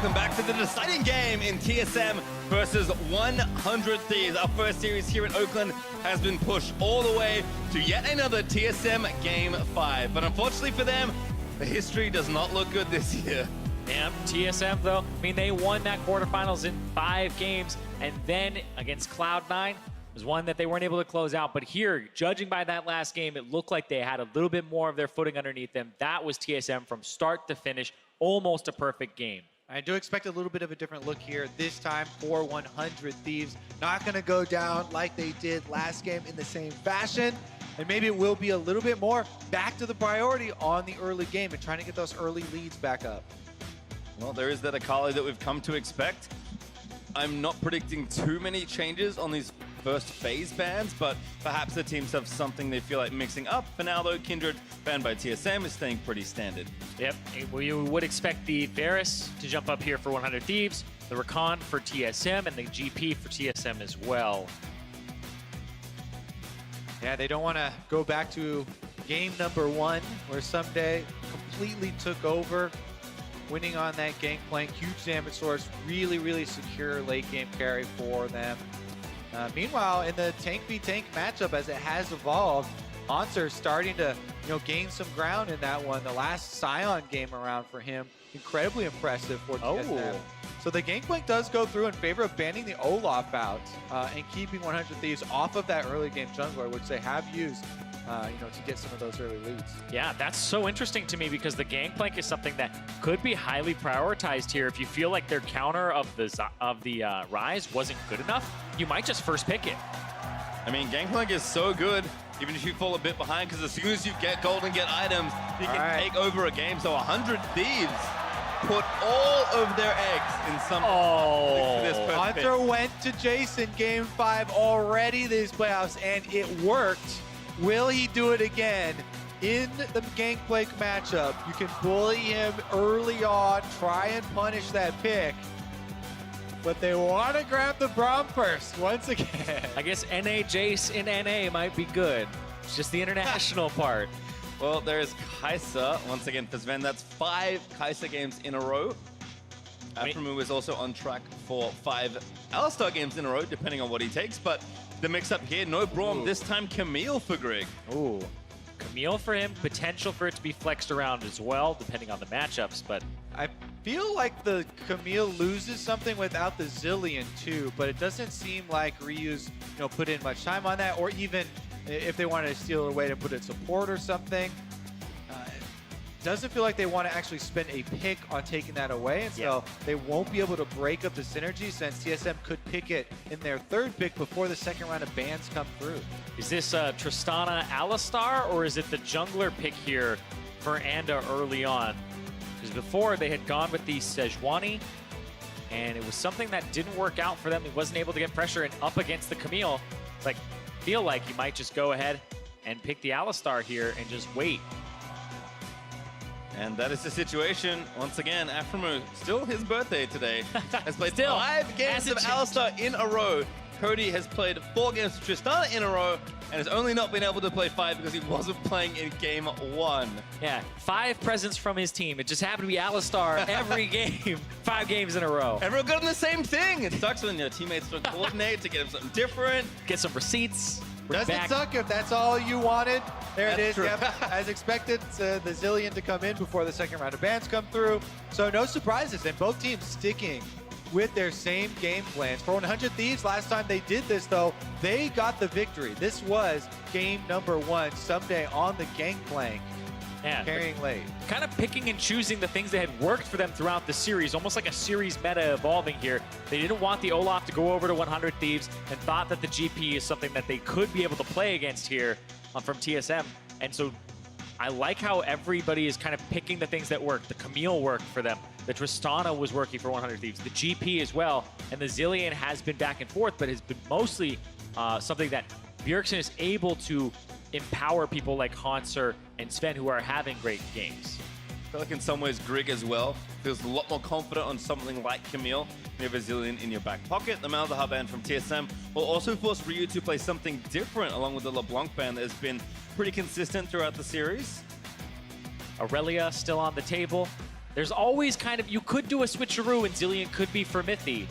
welcome back to the deciding game in TSM versus 100 Thieves. Our first series here in Oakland has been pushed all the way to yet another TSM Game 5. But unfortunately for them, the history does not look good this year. Damn, TSM though, I mean, they won that quarterfinals in 5 games, and then against Cloud9 was one that they weren't able to close out. But here, judging by that last game, it looked like they had a little bit more of their footing underneath them. That was TSM from start to finish, almost a perfect game. I do expect a little bit of a different look here this time for 100 Thieves. Not going to go down like they did last game in the same fashion. And maybe it will be a little bit more back to the priority on the early game and trying to get those early leads back up. Well, there is that Akali that we've come to expect. I'm not predicting too many changes on these first phase bans, but perhaps the teams have something they feel like mixing up. For now, though, Kindred, banned by TSM, is staying pretty standard. Yep, well, you would expect the Varus to jump up here for 100 Thieves, the Rakan for TSM, and the GP for TSM as well. Yeah, they don't want to go back to game number 1, where someday completely took over, winning on that Gangplank, huge damage source, really secure late game carry for them. Meanwhile, in the tank v tank matchup, as it has evolved, Hansar's starting to gain some ground in that one. The last Scion game around for him, incredibly impressive for TSM. So the Gangplank does go through in favor of banning the Olaf out and keeping 100 Thieves off of that early game jungler, which they have used to get some of those early leads. Yeah, that's so interesting to me because the Gangplank is something that could be highly prioritized here. If you feel like their counter of the Rise wasn't good enough, you might just first pick it. I mean, Gangplank is so good, even if you fall a bit behind, because as soon as you get gold and get items, you can take over a game. So 100 Thieves put all of their eggs in some for this first Hunter pick. went to Jason game 5 already these playoffs, and it worked. Will he do it again? In the Gangplank matchup, you can bully him early on, try and punish that pick, but they want to grab the Braum first once again. I guess NA Jace in NA might be good. It's just the international part. Well, there's Kai'Sa once again for Sven. That's 5 Kai'Sa games in a row. Aphromoo is also on track for 5 Alistar games in a row, depending on what he takes. But the mix-up here, no Braum, this time Camille for Greg. Ooh, Camille for him, potential for it to be flexed around as well, depending on the matchups, but I feel like the Camille loses something without the Zillion too, but it doesn't seem like Ryu's put in much time on that, or even if they wanted to steal away to put in support or something. Doesn't feel like they want to actually spend a pick on taking that away, and so they won't be able to break up the synergy since TSM could pick it in their 3rd pick before the 2nd round of bans come through. is this Tristana Alistar, or is it the jungler pick here for Anda early on? Because before they had gone with the Sejuani, and it was something that didn't work out for them. He wasn't able to get pressure, and up against the Camille, it's like, feel like you might just go ahead and pick the Alistar here and just wait. And that is the situation. Once again, Aphromoo, still his birthday today, has played Still, 5 games of Alistar in a row. Cody has played 4 games of Tristana in a row and has only not been able to play 5 because he wasn't playing in game 1. Yeah, 5 presents from his team. It just happened to be Alistar every game, 5 games in a row. Everyone got on the same thing. It sucks when your teammates don't coordinate to get him something different. Get some receipts. Does it suck if that's all you wanted? There it is. True. Yep. As expected, the Zillion to come in before the 2nd round of bans come through. So no surprises, and both teams sticking with their same game plans. For 100 Thieves, last time they did this, though, they got the victory. This was game number 1, someday on the Gangplank, carrying late. Kind of picking and choosing the things that had worked for them throughout the series, almost like a series meta evolving here. They didn't want the Olaf to go over to 100 Thieves and thought that the GP is something that they could be able to play against here from TSM. And so I like how everybody is kind of picking the things that work. The Camille worked for them. The Tristana was working for 100 Thieves. The GP as well. And the Zillion has been back and forth, but has been mostly something that Bjergsen is able to empower people like Hansar and Sven, who are having great games. I feel like in some ways Grig as well feels a lot more confident on something like Camille. You have a Zillion in your back pocket. The Malzahar ban from TSM will also force Ryu to play something different along with the LeBlanc ban that has been pretty consistent throughout the series. Aurelia still on the table. there's always kind of, you could do a switcheroo and Zillion could be for Mithy.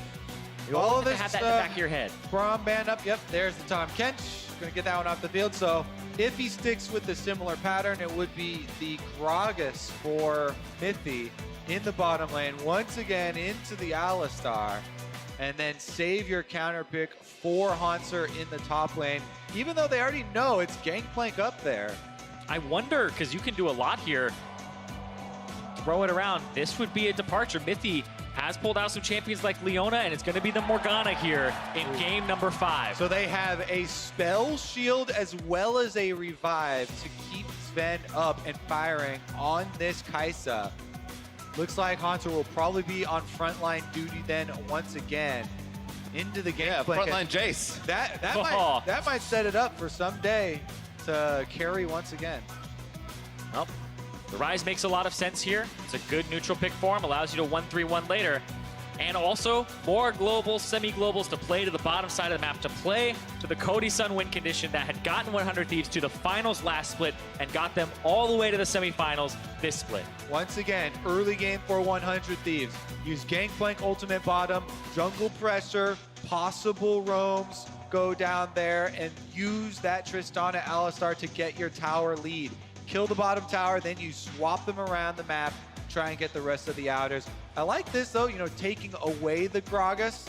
You All always this have that in the back of your head. Braum band up. Yep, there's the Tom Kench. Going to get that one off the field. So if he sticks with a similar pattern, it would be the Gragas for Mithy in the bottom lane. Once again into the Alistar. And then save your counter pick for Haunter in the top lane. Even though they already know it's Gangplank up there. I wonder, because you can do a lot here. Throw it around. This would be a departure. Mithy has pulled out some champions like Leona, and it's going to be the Morgana here in game number 5. So they have a spell shield as well as a revive to keep Sven up and firing on this Kai'Sa. Looks like Haunter will probably be on frontline duty then once again into the game. Yeah, frontline Jace. That might set it up for someday to carry once again. Well, the Rise makes a lot of sense here. It's a good neutral pick for him, allows you to 1-3-1 later. And also, more globals, semi-globals to play to the bottom side of the map, to play to the Cody Sun win condition that had gotten 100 Thieves to the finals last split and got them all the way to the semifinals this split. Once again, early game for 100 Thieves. Use Gangplank ultimate bottom, jungle pressure, possible roams, go down there and use that Tristana Alistar to get your tower lead. Kill the bottom tower, then you swap them around the map, try and get the rest of the outers. I like this though, taking away the Gragas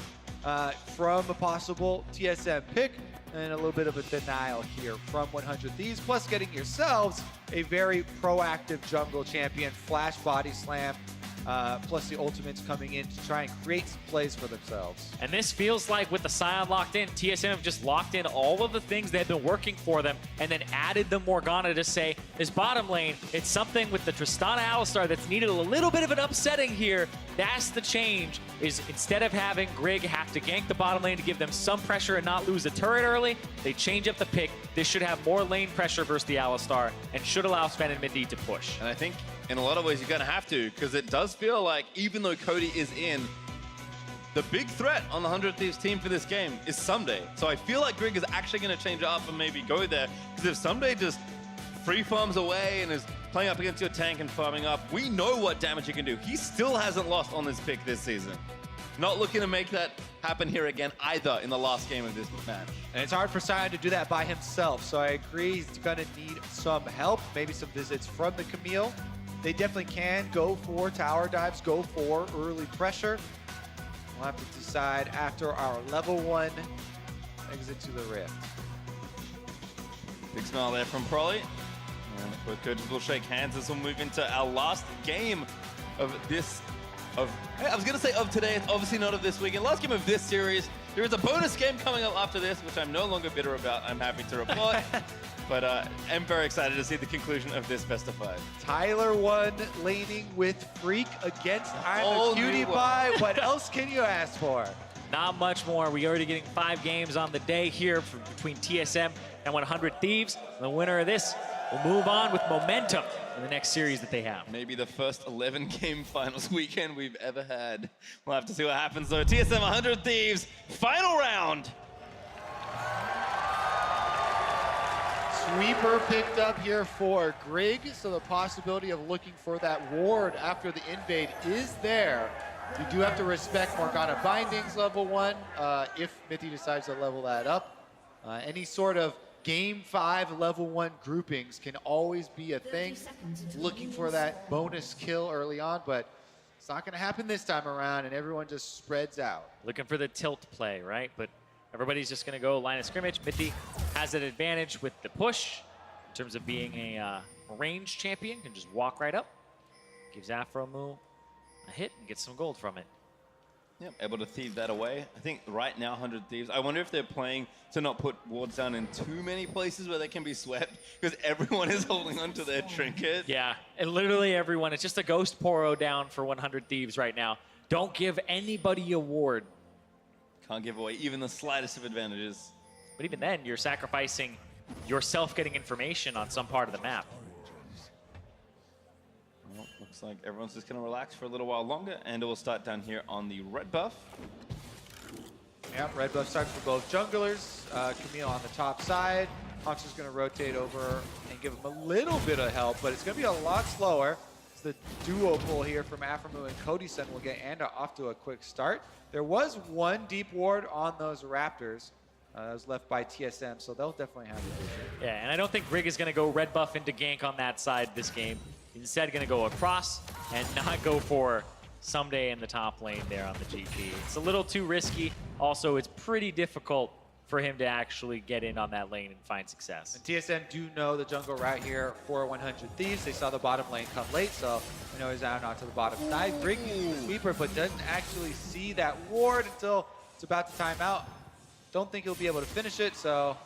from a possible TSM pick and a little bit of a denial here from 100 Thieves, plus getting yourselves a very proactive jungle champion, flash body slam, plus the ultimates coming in to try and create some plays for themselves. And this feels like with the Scion locked in, TSM have just locked in all of the things that have been working for them and then added the Morgana to say, this bottom lane, it's something with the Tristana Alistar that's needed a little bit of an upsetting here. That's the change, is instead of having Grig have to gank the bottom lane to give them some pressure and not lose a turret early, they change up the pick. This should have more lane pressure versus the Alistar and should allow Sven and Mithy to push. And I think in a lot of ways you're going to have to, because it does feel like even though Cody is in, the big threat on the 100 Thieves team for this game is Someday. So I feel like Grig is actually going to change it up and maybe go there, because if Someday just free farms away and is playing up against your tank and farming up, we know what damage he can do. He still hasn't lost on this pick this season. Not looking to make that happen here again either in the last game of this match. And it's hard for Scion to do that by himself, so I agree he's going to need some help, maybe some visits from the Camille. They definitely can go for tower dives, go for early pressure. We'll have to decide after our level 1 exit to the Rift. Big smile there from Prolly. And both coaches will shake hands as we'll move into our last game of this, I was going to say of today, it's obviously not of this weekend. Last game of this series. There is a bonus game coming up after this, which I'm no longer bitter about, I'm happy to report. But I'm very excited to see the conclusion of this best of 5. Tyler 1 laning with Freak against I'm a Cutie Pie. What else can you ask for? Not much more. We're already getting 5 games on the day here between TSM and 100 Thieves. The winner of this will move on with momentum in the next series that they have. Maybe the first 11-game finals weekend we've ever had. We'll have to see what happens though. TSM 100 Thieves, final round. Sweeper picked up here for Grig, so the possibility of looking for that ward after the invade is there. You do have to respect Morgana Bindings level 1 if Mithy decides to level that up. Any sort of game 5 level 1 groupings can always be a thing. Looking for that bonus kill early on, but it's not going to happen this time around, and everyone just spreads out. Looking for the tilt play, right? But everybody's just going to go line of scrimmage. Mithy has an advantage with the push in terms of being a range champion. Can just walk right up. Gives Afromu a hit and gets some gold from it. Yep, able to thieve that away. I think right now 100 Thieves, I wonder if they're playing to not put wards down in too many places where they can be swept, because everyone is holding onto their trinket. Yeah, and literally everyone. It's just a ghost poro down for 100 Thieves right now. Don't give anybody a ward. Can't give away even the slightest of advantages. But even then, you're sacrificing yourself getting information on some part of the map. Well, looks like everyone's just going to relax for a little while longer, and it will start down here on the red buff. Yep, red buff starts for both junglers. Camille on the top side. Haunter's going to rotate over and give him a little bit of help, but it's going to be a lot slower. the duo pull here from Aframu and Cody Sun will get Anda off to a quick start. There was one deep ward on those Raptors. That was left by TSM, so they'll definitely have it. Yeah, and I don't think Grig is going to go red buff into gank on that side this game. Instead, going to go across and not go for Someday in the top lane there on the GP. It's a little too risky. Also, it's pretty difficult for him to actually get in on that lane and find success. And TSM do know the jungle route here for 100 Thieves. They saw the bottom lane come late, so we know he's out not to the bottom side. Grig uses the sweeper, but doesn't actually see that ward until it's about to time out. Don't think he'll be able to finish it, so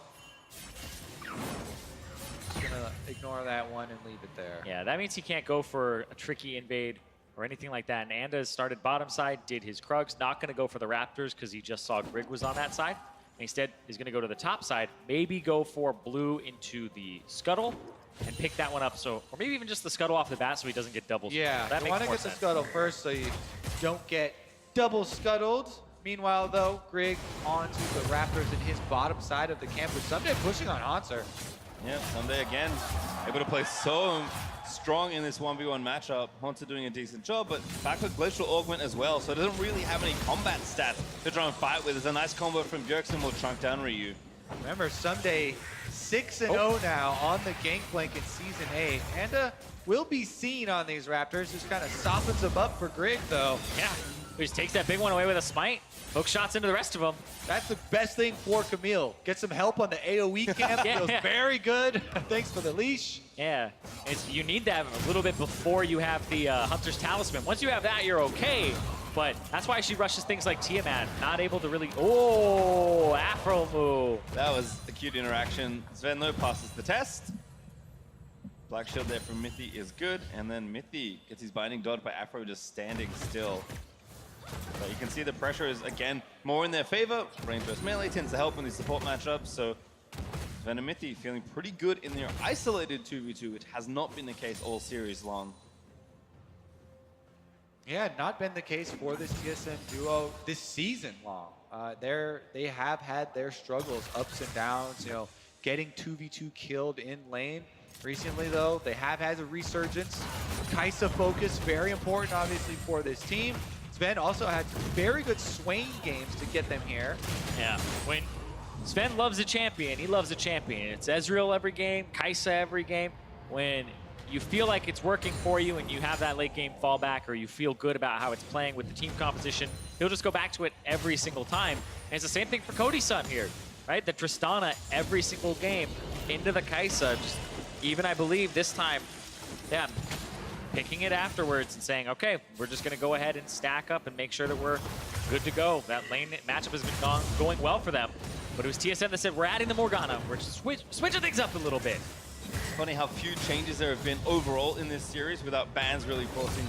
just gonna ignore that one and leave it there. Yeah, that means he can't go for a tricky invade or anything like that. And Anda started bottom side, did his Krugs, not gonna go for the Raptors because he just saw Grig was on that side. Instead, he's gonna go to the top side, maybe go for blue into the Scuttle and pick that one up. So, or maybe even just the Scuttle off the bat so he doesn't get double. Yeah, that you makes want to more get the sense. Scuttle first so you don't get double scuttled. Meanwhile, though, Grig onto the Raptors in his bottom side of the camp with Someday pushing on Hanser. Yeah, Someday again able to play so strong in this 1v1 matchup. Haunter doing a decent job, but back with Glacial Augment as well, so it doesn't really have any combat stats to try and fight with. There's a nice combo from Bjergsen will chunk down Ryu. Remember, Someday 6-0 now on the Gangplank in Season 8. Anda will be seen on these Raptors. Just kind of softens them up for Grig, though. Yeah, he just takes that big one away with a smite. Hook shots into the rest of them. That's the best thing for Camille. Get some help on the AoE camp. Feels very good. Thanks for the leash. Yeah, you need that a little bit before you have the Hunter's Talisman. Once you have that, you're okay. But that's why she rushes things like Tiamat, not able to really... Oh, Afro move. That was a cute interaction. Sven though passes the test. Black shield there from Mithy is good, and then Mithy gets his binding dodged by Afro just standing still. But you can see the pressure is, again, more in their favor. Range versus melee tends to help in these support matchups, so Sven and Mithy feeling pretty good in their isolated 2v2, which has not been the case all series long. Yeah, not been the case for this TSM duo this season long. They have had their struggles, ups and downs, you know, getting 2v2 killed in lane. Recently, though, they have had a resurgence. Kai'Sa focus, very important, obviously, for this team. Sven also had very good Swain games to get them here. Yeah, when Sven loves a champion, he loves a champion. It's Ezreal every game, Kai'Sa every game. When you feel like it's working for you and you have that late game fallback or you feel good about how it's playing with the team composition, he'll just go back to it every single time. And it's the same thing for Cody Sun here, right? The Tristana every single game into the Kai'Sa. Just even, I believe, this time, yeah, picking it afterwards and saying, okay, we're just going to go ahead and stack up and make sure that we're good to go. That lane matchup has been going well for them. But it was TSM that said, we're adding the Morgana. We're switching things up a little bit. It's funny how few changes there have been overall in this series without bans really forcing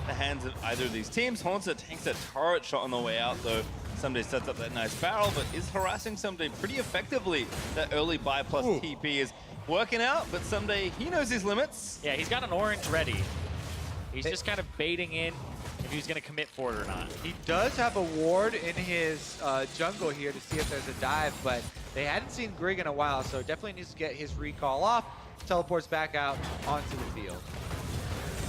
the hands of either of these teams. Haunter takes a turret shot on the way out, though. Someday sets up that nice barrel, but is harassing Someday pretty effectively. That early buy plus TP is working out, but Someday, he knows his limits. Yeah, he's got an orange ready. He's just kind of baiting in if he's going to commit for it or not. He does have a ward in his jungle here to see if there's a dive, but they hadn't seen Grig in a while, so definitely needs to get his recall off. Teleports back out onto the field.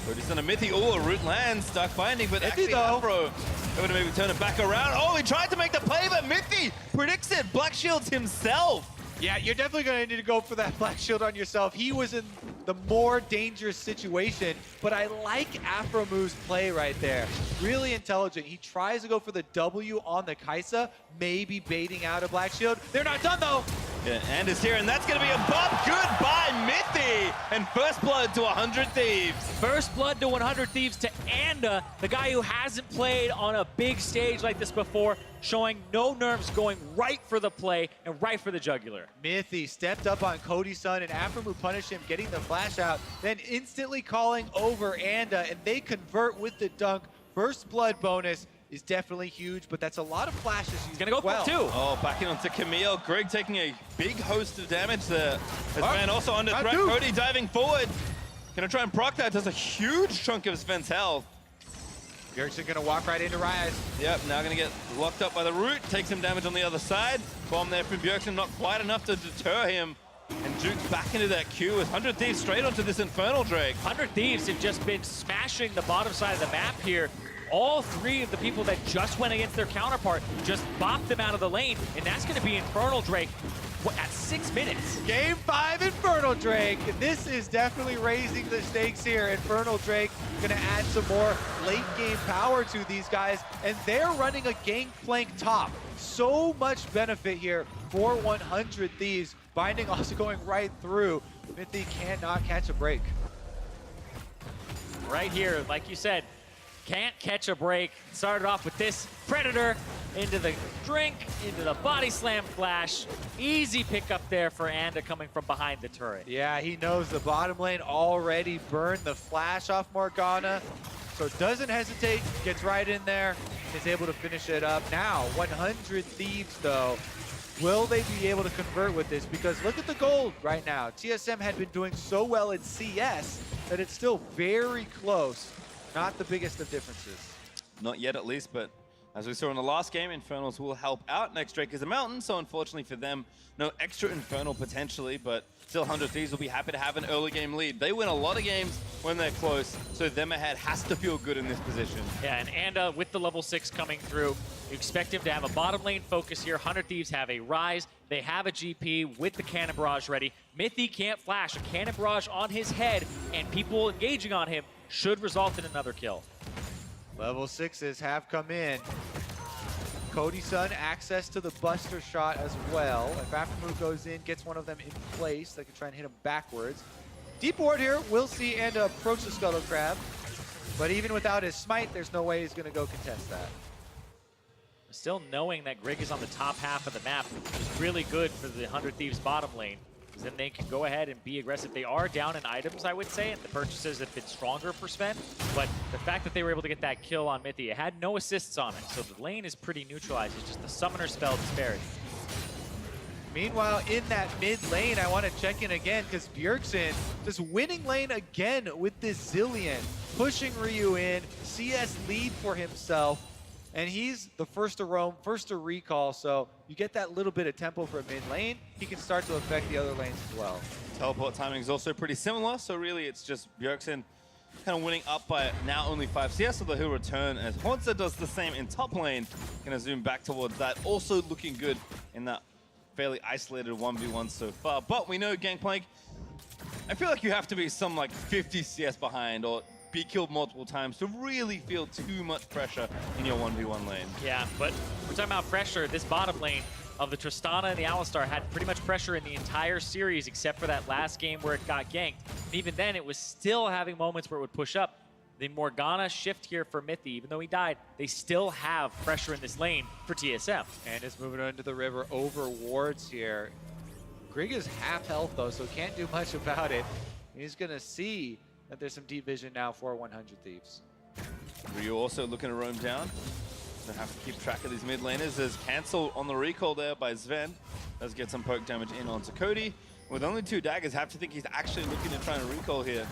But he's on a Mithy. Oh, a root land, stuck binding, but actually Afro going to maybe turn it back around. Oh, he tried to make the play, but Mithy predicts it. Black shields himself. Yeah, you're definitely going to need to go for that black shield on yourself. He was in the more dangerous situation, but I like Afromu's play right there. Really intelligent. He tries to go for the W on the Kai'Sa, maybe baiting out a black shield. They're not done, though. Yeah, and is here, and that's going to be a bump. Goodbye, Mithy. And first blood to 100 Thieves. First blood to 100 Thieves to Anda, the guy who hasn't played on a big stage like this before, showing no nerves, going right for the play and right for the jugular. Mithy stepped up on Cody Sun, and Aframu punished him, getting the flash out, then instantly calling over Anda, and they convert with the dunk. First blood bonus is definitely huge, but that's a lot of flashes. He's gonna go for it too. Oh, backing onto Camille. Greg taking a big host of damage there. As Sven also under threat. Cody diving forward. Gonna try and proc that. Does a huge chunk of Sven's health. Bjergsen gonna walk right into Rise. Yep, now gonna get locked up by the root. Takes some damage on the other side. Bomb there from Bjergsen, not quite enough to deter him. And Duke's back into that queue with 100 Thieves straight onto this Infernal Drake. 100 Thieves have just been smashing the bottom side of the map here. All three of the people that just went against their counterpart just bopped them out of the lane, and that's going to be Infernal Drake at 6 minutes. Game 5, Infernal Drake. This is definitely raising the stakes here. Infernal Drake gonna add some more late game power to these guys, and they're running a gangplank top. So much benefit here for 100 Thieves. Binding also going right through. Mithy cannot catch a break. Right here, like you said, can't catch a break. Started off with this Predator into the drink, into the body slam flash. Easy pickup there for Anda coming from behind the turret. Yeah, he knows the bottom lane already burned the flash off Morgana, so doesn't hesitate, gets right in there, is able to finish it up. Now, 100 Thieves though, will they be able to convert with this? Because look at the gold right now. TSM had been doing so well in CS that it's still very close. Not the biggest of differences. Not yet, at least, but as we saw in the last game, Infernals will help out. Next Drake is a Mountain, so unfortunately for them, no extra Infernal potentially, but still 100 Thieves will be happy to have an early game lead. They win a lot of games when they're close, so them ahead has to feel good in this position. Yeah, and Anda with the level 6 coming through, you expect him to have a bottom lane focus here. 100 Thieves have a Rise, they have a GP with the Cannon Barrage ready. Mithy can't flash, a Cannon Barrage on his head, and people engaging on him should result in another kill. Level 6s have come in. Cody Sun access to the Buster shot as well. If Aftermove goes in, gets one of them in place, they can try and hit him backwards. Deep ward here, we'll see Anda approach the Scuttle Crab. But even without his smite, there's no way he's gonna go contest that. Still knowing that Grig is on the top half of the map is really good for the 100 Thieves bottom lane. Then they can go ahead and be aggressive. They are down in items, I would say, and the purchases have been stronger for Sven. But the fact that they were able to get that kill on Mithy, it had no assists on it, so the lane is pretty neutralized. It's just the summoner spell disparity. Meanwhile, in that mid lane, I want to check in again because Bjergsen just winning lane again with this Zillion, pushing Ryu in, CS lead for himself. And he's the first to roam, first to recall, so you get that little bit of tempo from mid lane. He can start to affect the other lanes as well. Teleport timing is also pretty similar, so really it's just Bjergsen kind of winning up by now only 5 CS, although he'll return as Hauntzer does the same in top lane. Gonna zoom back towards that, also looking good in that fairly isolated 1v1 so far. But we know Gangplank, I feel like you have to be some like 50 CS behind or be killed multiple times to really feel too much pressure in your 1v1 lane. Yeah, but we're talking about pressure. This bottom lane of the Tristana and the Alistar had pretty much pressure in the entire series except for that last game where it got ganked. And even then, it was still having moments where it would push up. The Morgana shift here for Mithy, even though he died, they still have pressure in this lane for TSM. And it's moving into the river over wards here. Grig is half health though, so can't do much about it. He's gonna see that there's some deep vision now for 100 Thieves. Ryu also looking to roam down. Gonna have to keep track of these mid laners. There's cancel on the recall there by Sven. Does get some poke damage in onto Cody. With only 2 daggers, have to think he's actually looking to try and recall here.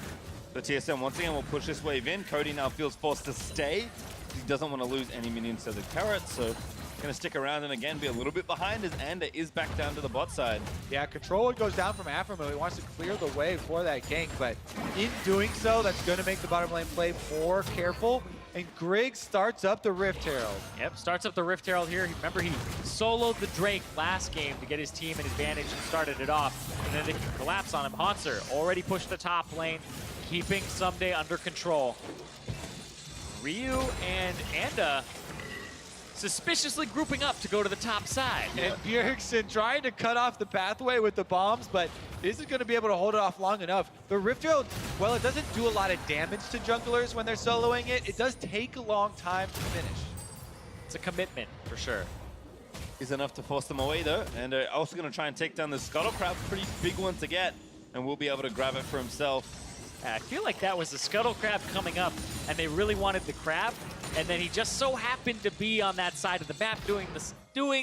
The TSM once again will push this wave in. Cody now feels forced to stay. He doesn't want to lose any minions to the turret, so gonna stick around and again be a little bit behind as Anda is back down to the bot side. Yeah, controller goes down from Aframo. He wants to clear the way for that gank, but in doing so, that's gonna make the bottom lane play more careful. And Grig starts up the Rift Herald. Yep, starts up the Rift Herald here. Remember, he soloed the Drake last game to get his team an advantage and started it off. And then they can collapse on him. Hauntzer already pushed the top lane, keeping Someday under control. Ryu and Anda suspiciously grouping up to go to the top side. And Bjergsen trying to cut off the pathway with the bombs, but isn't going to be able to hold it off long enough. The Rift Herald, well, it doesn't do a lot of damage to junglers when they're soloing it. It does take a long time to finish. It's a commitment, for sure. Is enough to force them away though, and also going to try and take down the Scuttle Crab, pretty big one to get, and will be able to grab it for himself. I feel like that was the Scuttle Crab coming up, and they really wanted the crab, and then he just so happened to be on that side of the map doing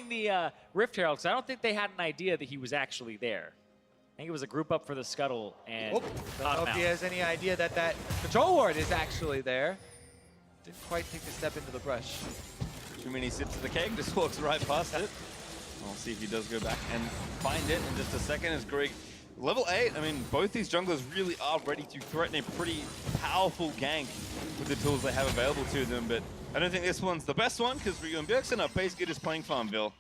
the Rift Herald, because I don't think they had an idea that he was actually there. I think it was a group up for the Scuttle, and I don't know if he has any idea that that control ward is actually there. Didn't quite take the step into the brush. Too many sips of the keg, just walks right past it. I'll see if he does go back and find it in just a second as Grig Level 8, I mean, both these junglers really are ready to threaten a pretty powerful gank with the tools they have available to them, but I don't think this one's the best one because Ryu and Bjergsen are basically just playing Farmville.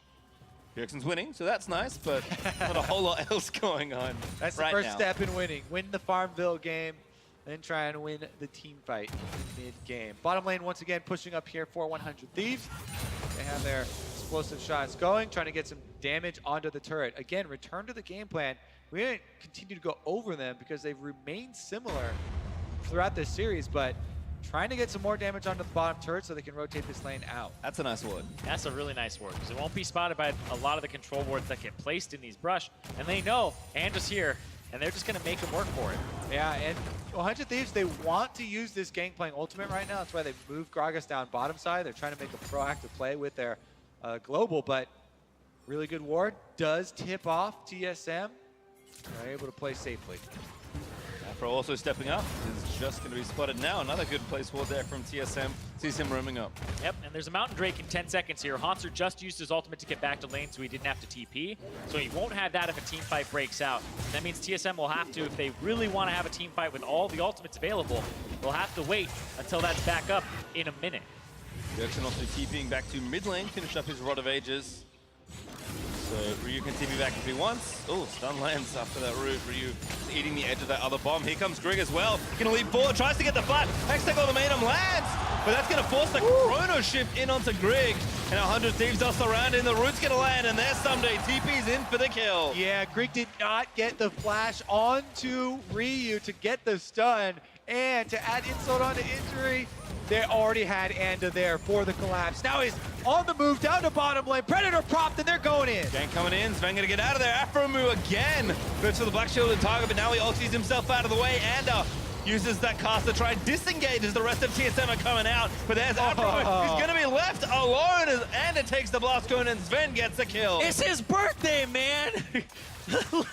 Bjergsen's winning, so that's nice, but not a whole lot else going on. That's the right first now. step in winning. Win the Farmville game, then try and win the team fight in mid-game. Bottom lane once again pushing up here for 100 Thieves. They have their explosive shots going, trying to get some damage onto the turret. Again, return to the game plan. We didn't continue to go over them because they've remained similar throughout this series, but trying to get some more damage onto the bottom turret so they can rotate this lane out. That's a nice ward. That's a really nice ward because it won't be spotted by a lot of the control wards that get placed in these brush. And they know Andrew's here, and they're just going to make him work for it. Yeah, and 100 Thieves, they want to use this gang playing ultimate right now. That's why they've moved Gragas down bottom side. They're trying to make a proactive play with their global, but really good ward does tip off TSM. They're able to play safely. Afro also stepping up is just going to be spotted now. Another good place ward there from TSM. Sees him roaming up. Yep, and there's a Mountain Drake in 10 seconds here. Haunter just used his ultimate to get back to lane, so he didn't have to TP. So he won't have that if a team fight breaks out. And that means TSM will have to, if they really want to have a team fight with all the ultimates available, they'll have to wait until that's back up in a minute. Bjergsen also TPing back to mid lane, finish up his Rod of Ages. So Ryu can TP back if he wants. Oh, stun lands after that root. Ryu is eating the edge of that other bomb. Here comes Grig as well. Gonna leap forward, tries to get the flat. Hextech ultimatum lands, but that's gonna force the chrono shift in onto Grig. And 100 Thieves are surrounding. The root's gonna land, and there's Someday. TP's in for the kill. Yeah, Grig did not get the flash onto Ryu to get the stun. And to add insult onto injury, they already had Anda there for the collapse. Now he's on the move down to bottom lane. Predator propped, and they're going in. Gang coming in. Sven gonna get out of there. Afromu again. Goes for the black shielded target, but now he ulties himself out of the way. Anda uses that cast to try and disengage as the rest of TSM are coming out. But there's Afromu. He's gonna be left alone as Anda takes the blast cone and Sven gets the kill. It's his birthday, man!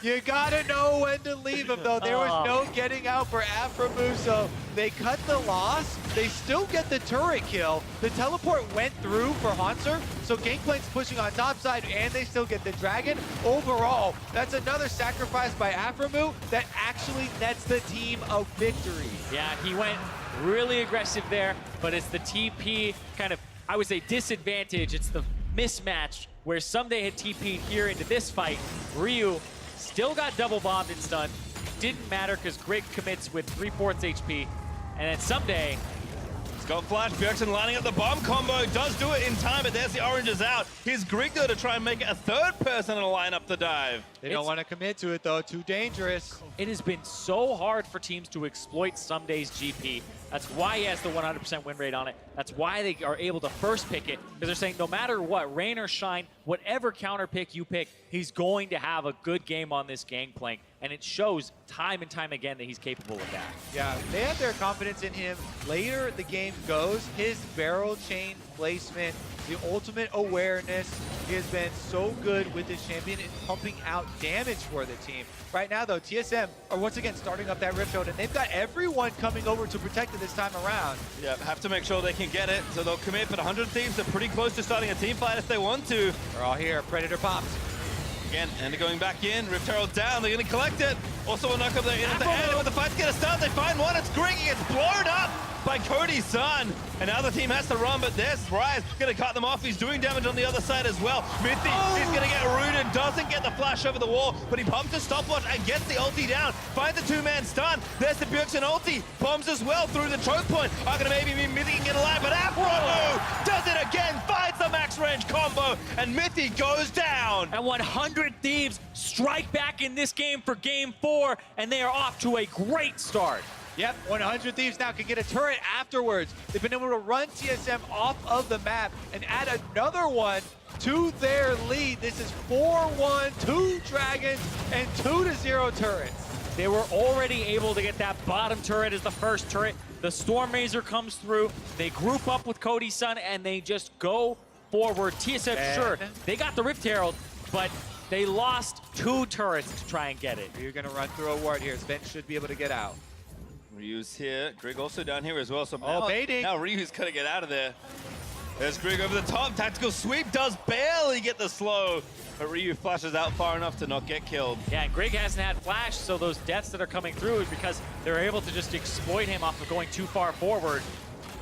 You gotta know when to leave him, though. There was no getting out for Afromu, so they cut the loss. They still get the turret kill. The teleport went through for Haunter, so Gangplank's pushing on top side, and they still get the dragon. Overall, that's another sacrifice by Afromu that actually nets the team a victory. Yeah, he went really aggressive there, but it's the TP kind of, I would say, disadvantage. It's the mismatch where Someday had TP'd here into this fight. Ryu still got double bombed and stunned. Didn't matter because Grig commits with 3/4 HP. And then Someday, He's got flash. Bjergsen lining up the bomb combo. Does do it in time, but there's the oranges out. Here's Grig though to try and make it a third person to line up the dive. They don't want to commit to it, though. Too dangerous. it has been so hard for teams to exploit Someday's GP. That's why he has the 100% win rate on it. That's why they are able to first pick it, because they're saying no matter what, rain or shine, whatever counter pick you pick, he's going to have a good game on this Gangplank. And it shows time and time again that he's capable of that. Yeah, they have their confidence in him. Later the game goes, his barrel chain placement, the ultimate awareness, he has been so good with his champion in pumping out damage for the team. Right now, though, TSM are once again starting up that Rift Node, and they've got everyone coming over to protect it this time around. Yeah, have to make sure they can get it, so they'll commit, but 100 Thieves are pretty close to starting a team fight if they want to. They're all here. Predator pops. Again, Ender going back in, Rift Herald down, they're gonna collect it. Also a knock up there in at the end, when the fight's gonna start, they find one, it's Grig, he gets blown up by Cody's son. And now the team has to run, but there's Rise, gonna cut them off, he's doing damage on the other side as well. Mythy is gonna get rooted, doesn't get the flash over the wall, but he pumps a stopwatch and gets the ulti down. Finds the two-man stun, there's the Bjergsen ulti, bombs as well through the choke point. Are gonna maybe be Mythy can get alive, but Afro does it again, finds the max range combo, and Mythy goes down. And 100 Thieves strike back in this game for Game 4, and they are off to a great start. Yep, 100 Thieves now can get a turret afterwards. They've been able to run TSM off of the map and add another one to their lead. This is 4-1, 2 dragons, and 2-0 turrets. They were already able to get that bottom turret as the first turret. The Storm Razor comes through. They group up with Cody's son, and they just go forward. TSM, sure, they got the Rift Herald, but they lost 2 turrets to try and get it. You're going to run through a ward here. Sven should be able to get out. Ryu's here, Grig also down here as well, so baiting. now Ryu's gonna get out of there. There's Grig over the top. Tactical sweep does barely get the slow, but Ryu flashes out far enough to not get killed. Yeah, and Grig hasn't had flash, so those deaths that are coming through is because they're able to just exploit him off of going too far forward.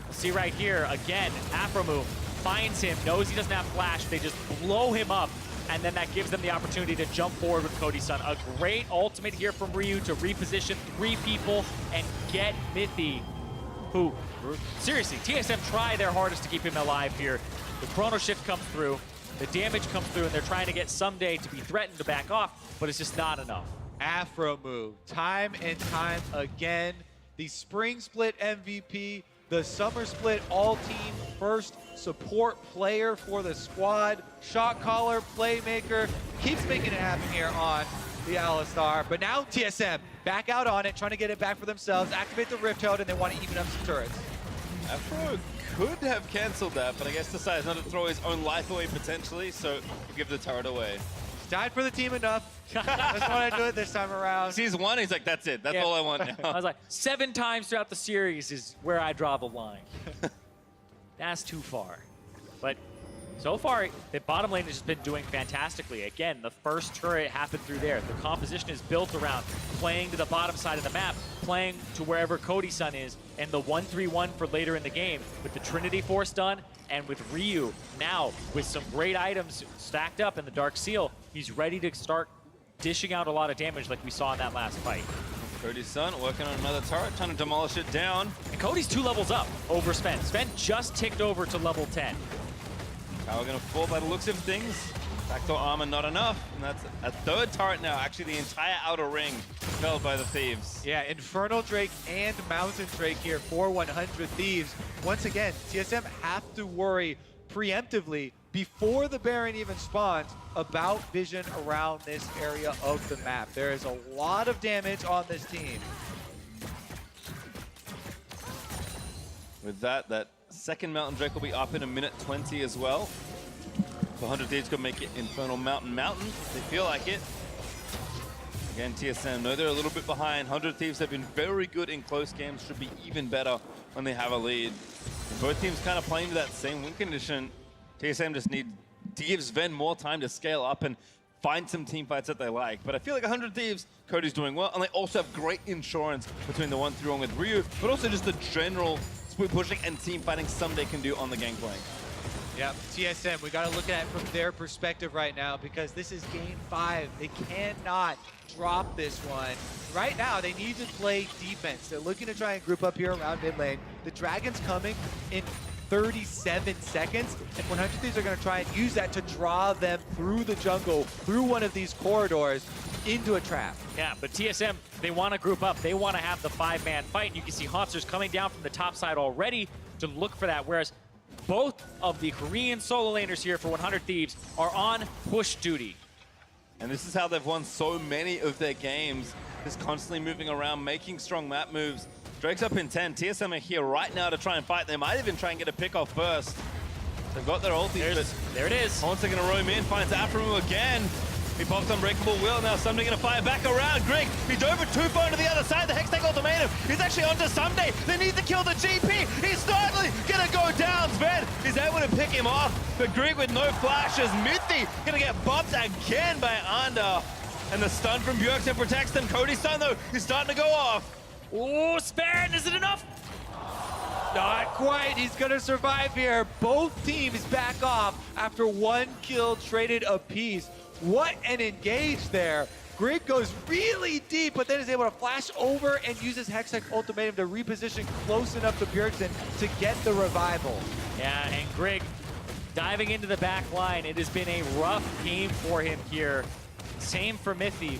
We'll see right here, again, Afromu finds him, knows he doesn't have flash, they just blow him up, and then that gives them the opportunity to jump forward with Cody-san. A great ultimate here from Ryu to reposition 3 people and get Mithy, who, seriously, TSM try their hardest to keep him alive here. The chrono shift comes through, the damage comes through, and they're trying to get Someday to be threatened to back off, but it's just not enough. Afromu, time and time again, the spring split MVP, the summer split all-team first support player for the squad, shot caller, playmaker, keeps making it happen here on the Alistar. But now TSM back out on it, trying to get it back for themselves, activate the Rift Herald, and they want to even up some turrets. Afro could have cancelled that, but I guess decides not to throw his own life away potentially, so he'll give the turret away. He's died for the team enough. Doesn't want to do it this time around. Sees one, he's like, that's it. That's all I want now. I was like, 7 times throughout the series is where I draw the line. That's too far. But so far, the bottom lane has just been doing fantastically. Again, the first turret happened through there. The composition is built around playing to the bottom side of the map, playing to wherever Cody-san is, and the 1-3-1 for later in the game. With the Trinity Force done, and with Ryu now with some great items stacked up in the Dark Seal, he's ready to start dishing out a lot of damage like we saw in that last fight. Cody-san working on another turret, trying to demolish it down. And Cody's 2 levels up over Sven. Sven just ticked over to level 10. Power gonna fall by the looks of things. Backdoor armor not enough, and that's a 3rd turret now. Actually, the entire outer ring felled by the Thieves. Yeah, Infernal Drake and Mountain Drake here for 100 Thieves. Once again, TSM have to worry preemptively before the Baron even spawns about vision around this area of the map. There is a lot of damage on this team. With that 2nd Mountain Drake will be up in a minute 20 as well. The 100 Thieves could make it Infernal Mountain. They feel like it. Again, TSM know they're a little bit behind. 100 Thieves have been very good in close games, should be even better when they have a lead. And both teams kind of playing to that same win condition. TSM just need to give Sven more time to scale up and find some team fights that they like. But I feel like 100 Thieves, Cody's doing well, and they also have great insurance between the 1-3-1 with Ryu, but also just the general split pushing and team fighting Someday can do on the gangplank. Yeah, TSM, we got to look at it from their perspective right now because this is game 5. They cannot drop this one. Right now, they need to play defense. They're looking to try and group up here around mid lane. The Dragon's coming in 37 seconds, and 100 Thieves are going to try and use that to draw them through the jungle, through one of these corridors, into a trap. Yeah, but TSM, they want to group up. They want to have the 5-man fight. And you can see Haunsters coming down from the top side already to look for that, whereas both of the Korean solo laners here for 100 Thieves are on push duty. And this is how they've won so many of their games, just constantly moving around, making strong map moves. Drake's up in 10. TSM are here right now to try and fight. They might even try and get a pick off first. They've got their ulti, but there it is. Haunts are going to roam in, finds Afromu again. He pops Unbreakable Will, now Someday going to fire back around. Grig, he dove it too far to the other side. The Hextech Ultimatum, he's actually onto Someday. They need to kill the GP. He's finally going to go down. Sven is able to pick him off, but Grig with no flashes. Mithy going to get bumped again by Anda. And the stun from Bjergsen protects them. Cody-san, though, is starting to go off. Oh, Sven, is it enough? Not quite. He's going to survive here. Both teams back off after 1 kill traded apiece. What an engage there. Grig goes really deep, but then is able to flash over and uses Hextech Ultimatum to reposition close enough to Bjergsen to get the revival. Yeah, and Grig diving into the back line. It has been a rough game for him here. Same for Mithy.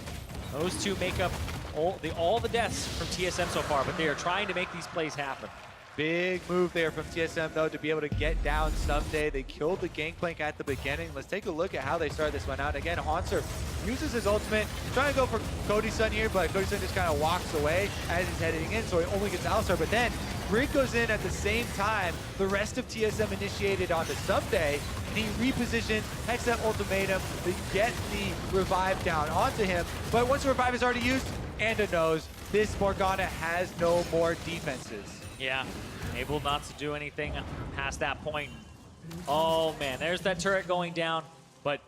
Those two make up all the deaths from TSM so far, but they are trying to make these plays happen. Big move there from TSM, though, to be able to get down Someday. They killed the Gangplank at the beginning. Let's take a look at how they start this one out. Again, Haunter uses his ultimate, trying to go for Cody-san here, but Cody-san just kind of walks away as he's heading in, so he only gets Alistar. But then Grig goes in at the same time. The rest of TSM initiated onto Someday, and he repositioned Hextech Ultimatum to get the revive down onto him. But once the revive is already used, Anda knows this Morgana has no more defenses. Yeah, able not to do anything past that point. Oh man, there's that turret going down, but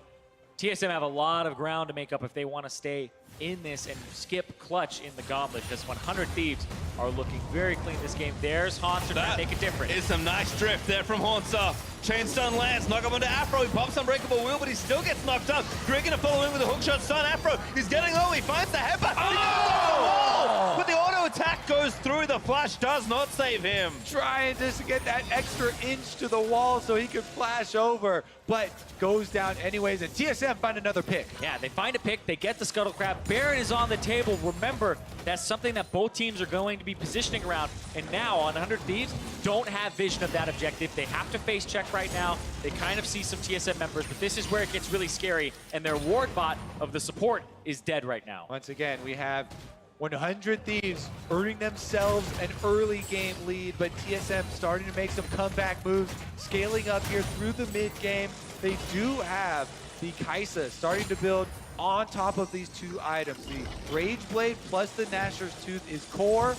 TSM have a lot of ground to make up if they want to stay in this and skip clutch in the gauntlet, because 100 Thieves are looking very clean this game. There's Haunter trying to make a difference. Is some nice drift there from Haunter. Chain stun lands, knock up onto Afro. He pops Unbreakable Wheel, but he still gets knocked up. Greg gonna follow in with a hookshot stun. Afro, he's getting low. He finds the headbutt. Oh! He goes over the wall! But the auto attack goes through. The flash does not save him. Trying just to get that extra inch to the wall so he could flash over, but goes down anyways, and TSM find another pick. Yeah, they find a pick, they get the Scuttle Crab. Baron is on the table. Remember, that's something that both teams are going to be positioning around, and now on 100 Thieves, don't have vision of that objective. They have to face check right now. They kind of see some TSM members, but this is where it gets really scary, and their ward bot of the support is dead right now. Once again, we have 100 Thieves earning themselves an early game lead, but TSM starting to make some comeback moves, scaling up here through the mid game. They do have the Kaisa starting to build on top of these two items. The Rage Blade plus the Gnasher's Tooth is core.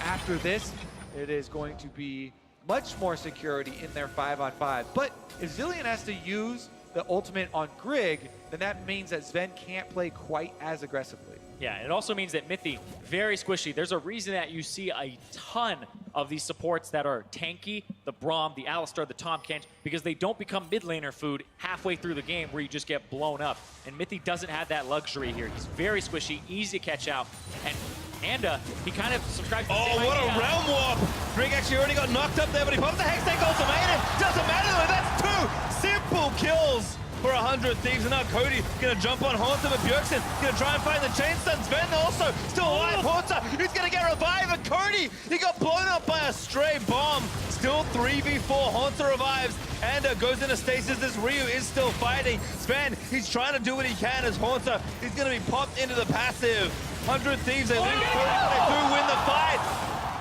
After this, it is going to be much more security in their 5-on-5. But if Zilean has to use the ultimate on Grig, then that means that Sven can't play quite as aggressively. Yeah, it also means that Mythy, very squishy. There's a reason that you see a ton of these supports that are tanky, the Braum, the Alistar, the Tahm Kench, because they don't become mid laner food halfway through the game where you just get blown up. And Mythy doesn't have that luxury here. He's very squishy, easy to catch out. And Anda, he kind of subscribes to the same what idea. a realm warp! Grig actually already got knocked up there, but he pops the Hextech ultimatum. Doesn't matter though, that's two simple kills for 100 Thieves. And now Cody gonna jump on Haunter, but Bjergsen gonna try and find the chain stun. Sven also still alive. Haunter, he's gonna get revived. And Cody, he got blown up by a stray bomb. Still 3v4, Haunter revives. And goes into stasis as Ryu is still fighting. Sven, he's trying to do what he can as Haunter. He's gonna be popped into the passive. 100 Thieves, they link Cody, but they do win the fight.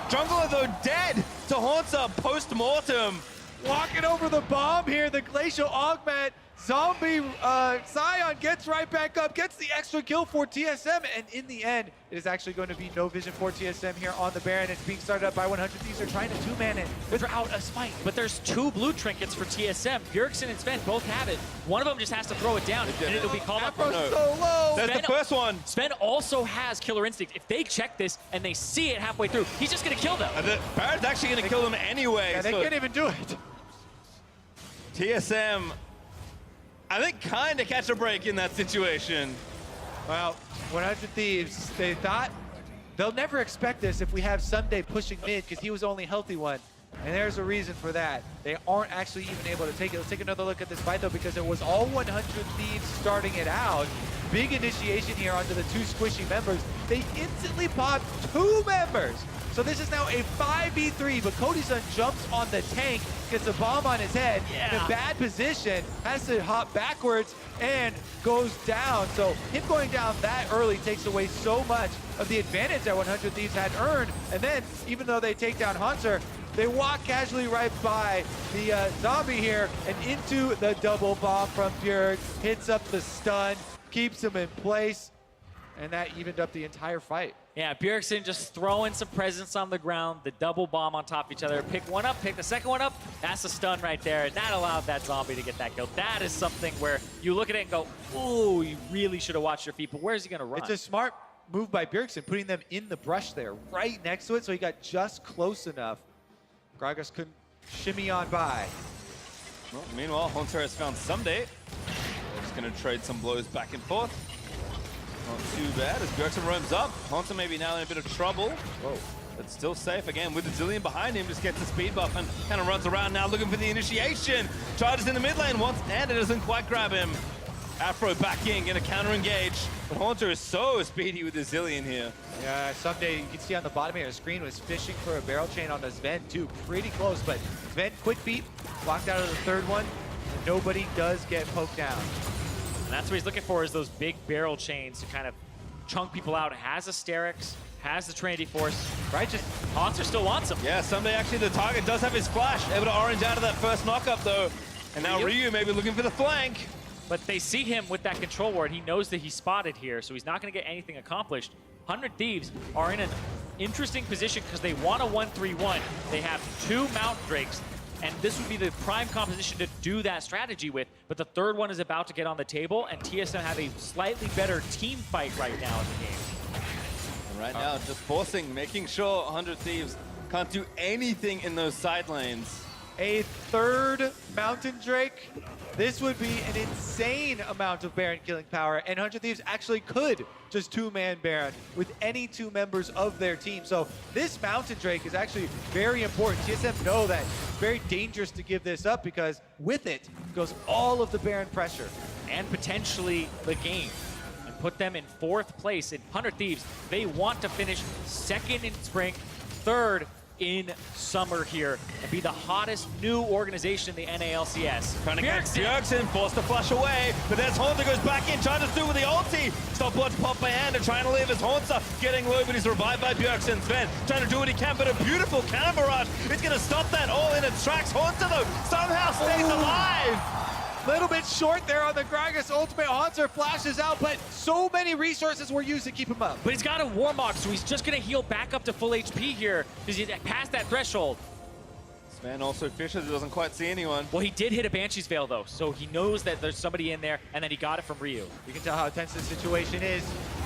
Jungler though dead to Haunter post-mortem. Walking over the bomb here, the Glacial Augment. Zombie Sion gets right back up, gets the extra kill for TSM, and in the end, it is actually going to be no vision for TSM here on the Baron. It's being started up by 100 Thieves. They're trying to two-man it without a smite. But there's two blue trinkets for TSM. Bjergsen and Sven both have it. One of them just has to throw it down, and it'll be called up. Afro's so low. That's the first one. Sven also has Killer Instinct. If they check this and they see it halfway through, he's just going to kill them. Baron's actually going to kill them anyway. Yeah, they can't even do it. TSM, I think, kind of catch a break in that situation. Well, 100 Thieves, they thought they'll never expect this if we have Sunday pushing mid, because he was the only healthy one. And there's a reason for that. They aren't actually even able to take it. Let's take another look at this fight, though, because it was all 100 Thieves starting it out. Big initiation here onto the two squishy members. They instantly popped two members. So this is now a 5v3, but Cody's jumps on the tank, gets a bomb on his head, in a bad position, has to hop backwards, and goes down. So him going down that early takes away so much of the advantage that 100 Thieves had earned. And then, even though they take down Haunter, they walk casually right by the zombie here and into the double bomb from Bjerg, hits up the stun, keeps him in place, and that evened up the entire fight. Yeah, Bjergsen just throwing some presence on the ground, the double bomb on top of each other. Pick one up, pick the second one up. That's a stun right there. And that allowed that zombie to get that kill. That is something where you look at it and go, ooh, you really should have watched your feet, but where's he going to run? It's a smart move by Bjergsen, putting them in the brush there, right next to it, so he got just close enough. Gragas couldn't shimmy on by. Well, meanwhile, Haunter has found Sunday. They're just going to trade some blows back and forth. Not too bad as Bjergsen roams up. Haunter maybe now in a bit of trouble. Whoa. But still safe again with the Zilean behind him. Just gets the speed buff and kind of runs around now looking for the initiation. Charges in the mid lane once and it doesn't quite grab him. Afro back in, gonna counter engage. But Haunter is so speedy with the Zilean here. Yeah, someday you can see on the bottom here, the screen was fishing for a barrel chain on the Sven too. Pretty close, but Sven quick beat, blocked out of the third one. And nobody does get poked down. And that's what he's looking for, is those big barrel chains to kind of chunk people out. Has Asterix, has the Trinity Force. Right, just Haunter still wants him. Yeah, someday actually the target does have his flash. Able to orange out of that first knockup though. And now Ryu may be looking for the flank. But they see him with that control ward. He knows that he's spotted here, so he's not going to get anything accomplished. 100 Thieves are in an interesting position because they want a 1-3-1. They have two Mountain Drakes. and this would be the prime composition to do that strategy with, but the third one is about to get on the table, and TSM have a slightly better team fight right now in the game. And right now, just forcing, making sure 100 Thieves can't do anything in those side lanes. A third Mountain Drake. This would be an insane amount of Baron killing power, and 100 Thieves actually could just two-man Baron with any two members of their team. So this Mountain Drake is actually very important. TSM know that it's very dangerous to give this up because with it goes all of the Baron pressure. And potentially the game, and put them in 4th place. In 100 Thieves, they want to finish 2nd in spring, 3rd in summer here, and be the hottest new organization in the NALCS. Trying to catch Bjergsen, forced to flush away, but there's Haunter goes back in, trying to do with the ulti. Stopwatch pop by hand and trying to leave his Haunter getting low, but he's revived by Bjergsen. Sven trying to do what he can, but a beautiful cannon barrage is going to stop that all in its tracks. Haunter, though, somehow stays alive. Little bit short there on the Gragas ultimate. Haunter flashes out, but so many resources were used to keep him up. But he's got a Warmog, so he's just going to heal back up to full HP here because he's past that threshold. Sven also fishes, doesn't quite see anyone. Well, he did hit a Banshee's Veil, though, so he knows that there's somebody in there, and then he got it from Ryu. You can tell how tense this situation is.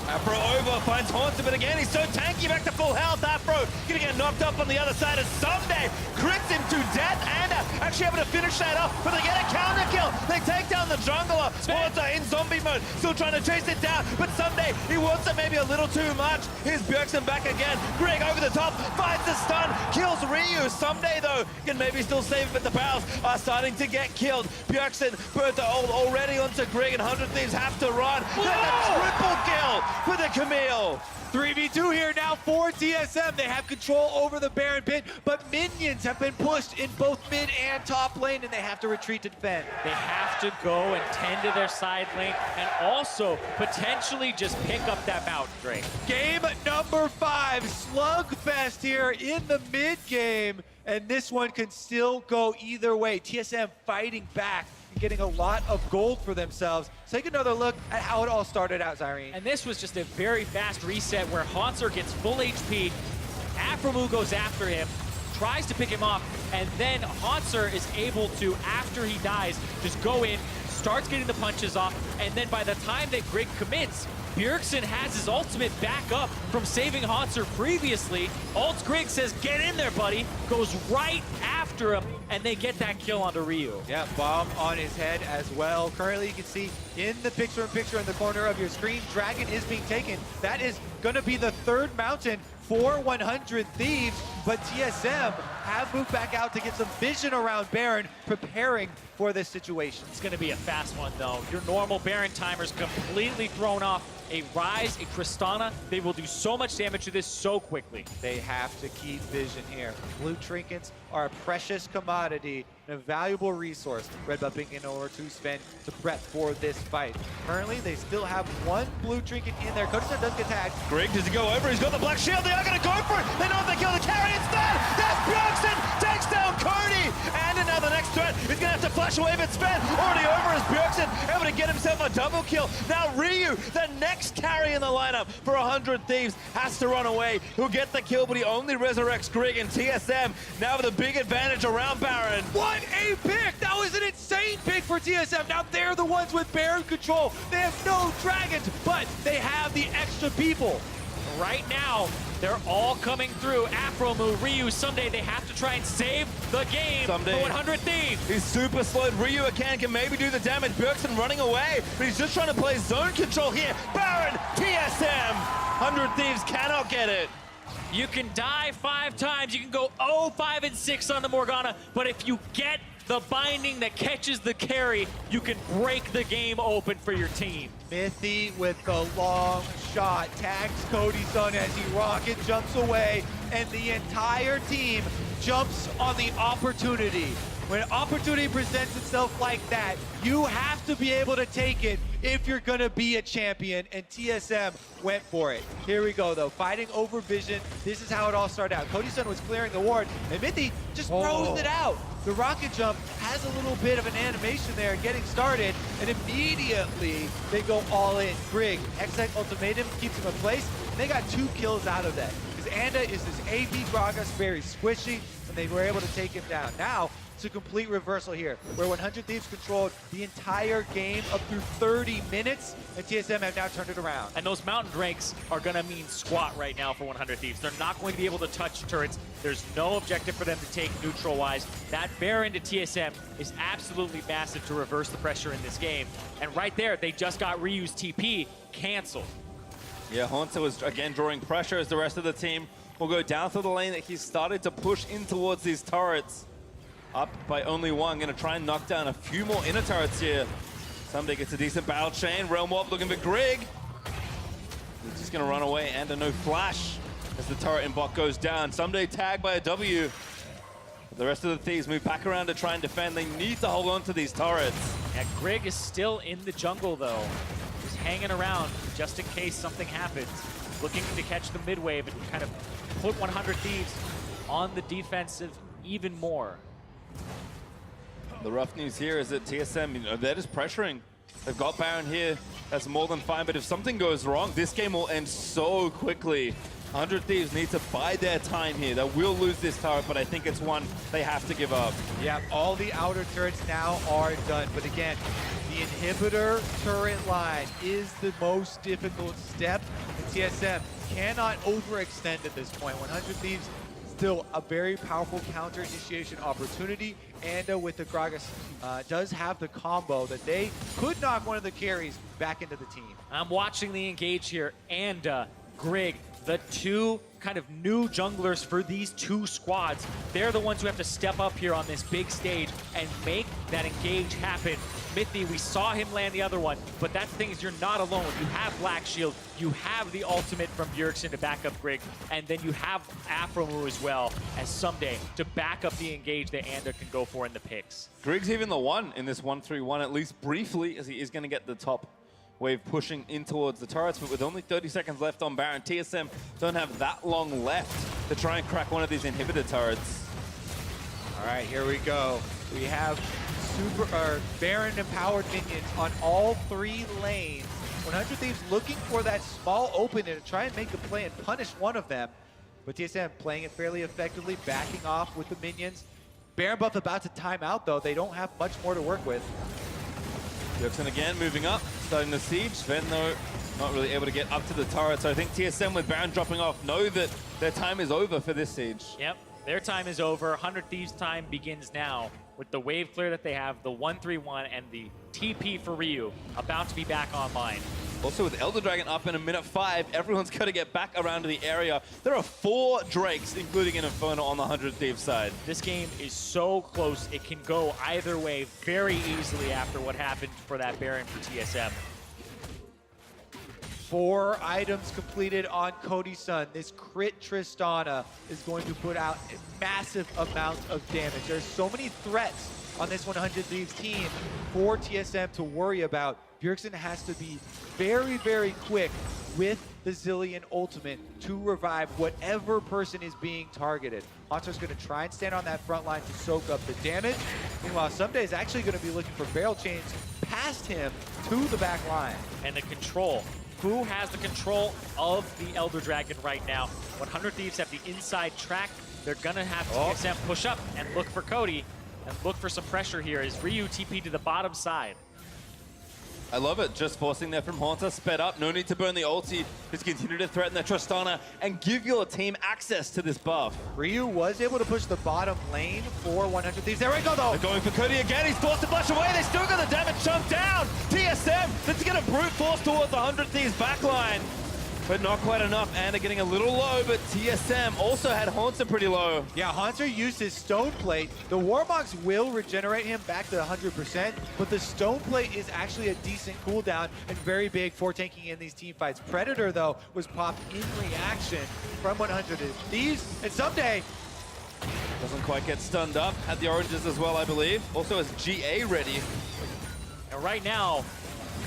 Afro over, finds Haunter, but again, he's so tanky, back to full health. Afro gonna get knocked up on the other side, and Someday crits him to death, and actually able to finish that off, but they get a counter kill. They take down the jungler. Haunter in zombie mode, still trying to chase it down, but Someday, he wants it maybe a little too much. Here's Bjergsen back again. Greg over the top, finds the stun, kills Ryu. Someday, though, can maybe still save it, but the barrels are starting to get killed. Bjergsen burnt already onto Greg, and 100 Thieves have to run. Then a triple kill for the Camille. 3v2 here now for TSM. They have control over the Baron pit, but minions have been pushed in both mid and top lane, and they have to retreat to defend. They have to go and tend to their side lane, and also potentially just pick up that Mountain Drake. Game number 5, slugfest here in the mid game, and this one can still go either way. TSM fighting back and getting a lot of gold for themselves. Take another look at how it all started out, Zyrene. And this was just a very fast reset where Haunter gets full HP, Afromu goes after him, tries to pick him off, and then Haunter is able to, after he dies, just go in, starts getting the punches off, and then by the time that Greg commits, Bjergsen has his ultimate back up from saving Haunter previously. Alt Greg says, get in there, buddy. Goes right after him, and they get that kill onto Ryu. Yeah, bomb on his head as well. Currently, you can see in the picture-in-picture in the corner of your screen, Dragon is being taken. That is going to be the 3rd mountain for 100 Thieves, but TSM have moved back out to get some vision around Baron, preparing for this situation. It's going to be a fast one, though. Your normal Baron timer's completely thrown off. A Rise, a Tristana, they will do so much damage to this so quickly. They have to keep vision here. Blue trinkets are a precious commodity and a valuable resource. Red buff being in order to Sven to prep for this fight. Currently, they still have 1 blue trinket in there. Kodison does get tagged. Greg, does he go over? He's got the black shield. They are going to go for it. They know if they kill the carry instead. There's Bjergsen, takes down Cody. And now the next threat is going to have to flash away, but Sven already over as Bjergsen able to get himself a double kill. Now Ryu, the next carry in the lineup for 100 Thieves, has to run away. He'll get the kill, but he only resurrects Greg, and TSM now with a big advantage around Baron. What a pick! That was an insane pick for TSM. Now they're the ones with Baron control. They have no dragons, but they have the extra people. Right now, they're all coming through. Afromu, Ryu, Someday, they have to try and save the game Someday. for 100 Thieves. He's super slowed. Ryu again can maybe do the damage. Bjergsen running away, but he's just trying to play zone control here. Baron, TSM, 100 Thieves cannot get it. You can die 5 times. You can go 0, 5, and 6 on the Morgana, but if you get the binding that catches the carry, you can break the game open for your team. Mithy with the long shot tags Kodison as he rocket jumps away, and the entire team jumps on the opportunity. When an opportunity presents itself like that, you have to be able to take it if you're gonna be a champion, and TSM went for it. Here we go though, fighting over vision. This is how it all started out. Kodison was clearing the ward, and Mithy just throws it out. The rocket jump has a little bit of an animation there getting started, and immediately they go all in. Greg, X-Tech Ultimatum keeps him in place, and they got 2 kills out of that. Because Anda is this AP Gragas, very squishy, and they were able to take him down. Now, It's a complete reversal here, where 100 Thieves controlled the entire game up through 30 minutes, and TSM have now turned it around. And those mountain drakes are going to mean squat right now for 100 Thieves. They're not going to be able to touch turrets. There's no objective for them to take neutral-wise. That bear into TSM is absolutely massive to reverse the pressure in this game. And right there, they just got Ryu's TP canceled. Yeah, Haunter was again drawing pressure as the rest of the team will go down through the lane that he's started to push in towards these turrets. Up by only one, gonna try and knock down a few more inner turrets here. Someday gets a decent battle chain. Realm Warp looking for Grig. He's just gonna run away and a no flash as the turret in bot goes down. Someday tagged by a W. The rest of the Thieves move back around to try and defend. They need to hold on to these turrets. Yeah, Grig is still in the jungle though. Just hanging around just in case something happens. Looking to catch the mid wave and kind of put 100 Thieves on the defensive even more. The rough news here is that TSM, you know, they're just pressuring. They've got Baron here. That's more than fine. But if something goes wrong, this game will end so quickly. 100 Thieves need to bide their time here. They will lose this turret, but I think it's one they have to give up. Yeah, all the outer turrets now are done. But again, the inhibitor turret line is the most difficult step. And TSM cannot overextend at this point. 100 Thieves still a very powerful counter initiation opportunity. And with the Gragas does have the combo that they could knock one of the carries back into the team. I'm watching the engage here, and Grig, the two kind of new junglers for these two squads. They're the ones who have to step up here on this big stage and make that engage happen. Mithy, we saw him land the other one, but that's the thing is you're not alone. You have Black Shield, you have the ultimate from Bjergsen to back up Grig, and then you have Afromu as well as Someday to back up the engage that Anda can go for in the picks. Grig's even the one in this 1-3-1, at least briefly, as he is going to get the top wave pushing in towards the turrets, but with only 30 seconds left on Baron, TSM don't have that long left to try and crack one of these inhibitor turrets. All right, here we go. We have Baron empowered minions on all three lanes. 100 Thieves looking for that small opening to try and make a play and punish one of them. But TSM playing it fairly effectively, backing off with the minions. Baron buff about to time out though. They don't have much more to work with. Bjergsen again moving up, starting the siege. Sven though not really able to get up to the turret, so I think TSM with Baron dropping off know that their time is over for this siege. Yep, their time is over. 100 Thieves time begins now with the wave clear that they have, the 1-3-1, and the TP for Ryu about to be back online. Also with Elder Dragon up in a minute 5, everyone's got to get back around to the area. There are 4 Drakes, including an Inferno on the 100 Thieves side. This game is so close, it can go either way very easily after what happened for that Baron for TSM. 4 items completed on Cody's son. This crit Tristana is going to put out a massive amount of damage. There's so many threats on this 100 Thieves team for TSM to worry about. Bjergsen has to be very, very quick with the Zillion ultimate to revive whatever person is being targeted. Haunter's going to try and stand on that front line to soak up the damage. Meanwhile, Someday is actually going to be looking for barrel chains past him to the back line. And the control. Who has the control of the Elder Dragon right now? 100 Thieves have the inside track. They're going to have TSM push up and look for Cody and look for some pressure here as Ryu TP to the bottom side. I love it. Just forcing there from Haunter, sped up. No need to burn the ulti. Just continue to threaten the Tristana and give your team access to this buff. Ryu was able to push the bottom lane for 100 Thieves. There we go, though. They're going for Cody again. He's forced to flash away. They still got the damage chunked down. TSM, that's going to brute force towards the 100 Thieves backline. But not quite enough. Anda getting a little low, but TSM also had Haunter pretty low. Yeah, Haunter used his Stone Plate. The Warmogs will regenerate him back to 100%, but the Stone Plate is actually a decent cooldown and very big for tanking in these team fights. Predator, though, was popped in reaction from 100 Thieves, and Someday Doesn't quite get stunned up. Had the oranges as well, I believe. Also has GA ready. And right now,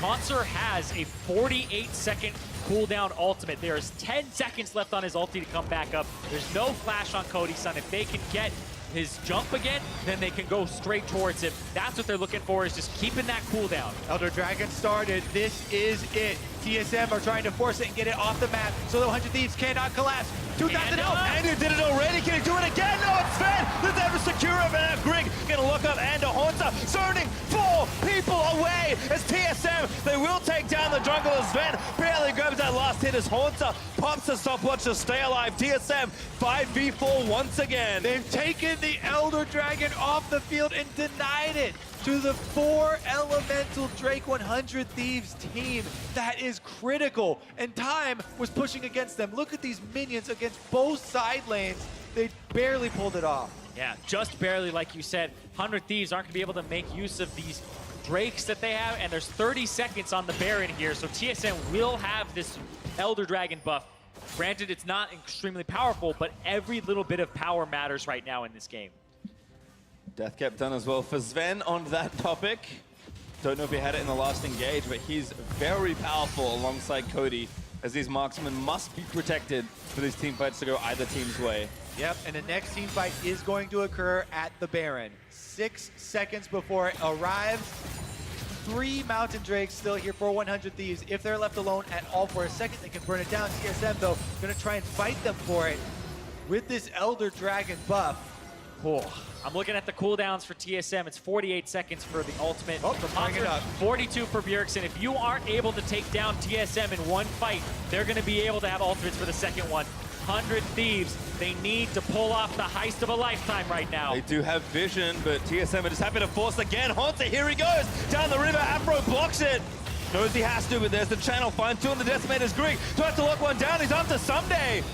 Haunter has a 48-second cooldown ultimate. There's 10 seconds left on his ulti to come back up. There's no flash on Cody's son. If they can get his jump again, then they can go straight towards him. That's what they're looking for, is just keeping that cooldown. Elder Dragon started. This is it. TSM are trying to force it and get it off the map so the 100 Thieves cannot collapse. 2,000 health. And he did it already. Can he do it again? No, it's Sven. There's ever secure of Grig. Gonna people away as TSM, they will take down the jungler. Sven barely grabs that last hit as Haunter pops the stopwatch to stay alive. TSM 5v4 once again. They've taken the Elder Dragon off the field and denied it to the 4 Elemental Drake 100 Thieves team. That is critical, and time was pushing against them. Look at these minions against both side lanes. They barely pulled it off. Yeah, just barely, like you said. 100 Thieves aren't going to be able to make use of these Drakes that they have, and there's 30 seconds on the Baron here, so TSM will have this Elder Dragon buff. Granted, it's not extremely powerful, but every little bit of power matters right now in this game. Death kept done as well for Sven on that topic. Don't know if he had it in the last engage, but he's very powerful alongside Cody, as these marksmen must be protected for these team fights to go either team's way. Yep, and the next team fight is going to occur at the Baron. 6 seconds before it arrives. 3 Mountain Drakes still here for 100 Thieves. If they're left alone at all for a second, they can burn it down. TSM, though, going to try and fight them for it with this Elder Dragon buff. Oh, I'm looking at the cooldowns for TSM. It's 48 seconds for the ultimate. Oh, they're bringing it up. 42 for Bjergsen. If you aren't able to take down TSM in one fight, they're going to be able to have ultimates for the second one. 100 Thieves, they need to pull off the heist of a lifetime right now. They do have vision, but TSM are just happy to force again. Haunter, here he goes, down the river. Afro blocks it. Knows he has to, but there's the channel. Find 2 on the Decimator's Greek. Tries to lock one down. He's onto Someday.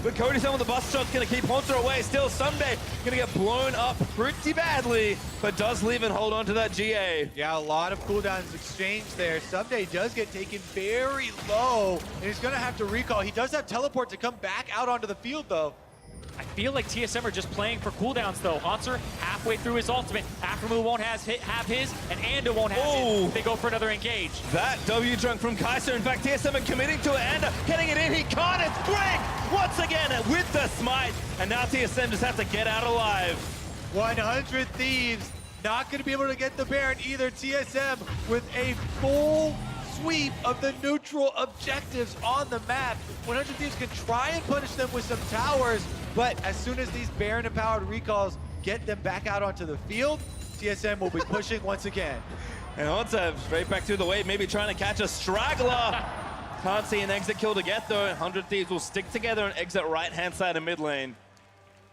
But Cody's on with the bust shot's going to keep Haunter away. Still, Someday going to get blown up pretty badly, but does leave and hold on to that GA. Yeah, a lot of cooldowns exchanged there. Someday does get taken very low, and he's going to have to recall. He does have teleport to come back out onto the field, though. I feel like TSM are just playing for cooldowns, though. Haunter, halfway through his ultimate. Aftermoo won't have his, and Anda won't have his. They go for another engage. That W drunk from Kaiser. In fact, TSM are committing to it. Anda getting it in. He can't. It's Greg once again with the smite. And now TSM just have to get out alive. 100 Thieves not going to be able to get the Baron either. TSM with a full sweep of the neutral objectives on the map. 100 Thieves can try and punish them with some towers, but as soon as these Baron-empowered recalls get them back out onto the field, TSM will be pushing once again. And Haunter straight back through the wave, maybe trying to catch a straggler. Can't see an exit kill to get though. 100 Thieves will stick together and exit right-hand side of mid lane.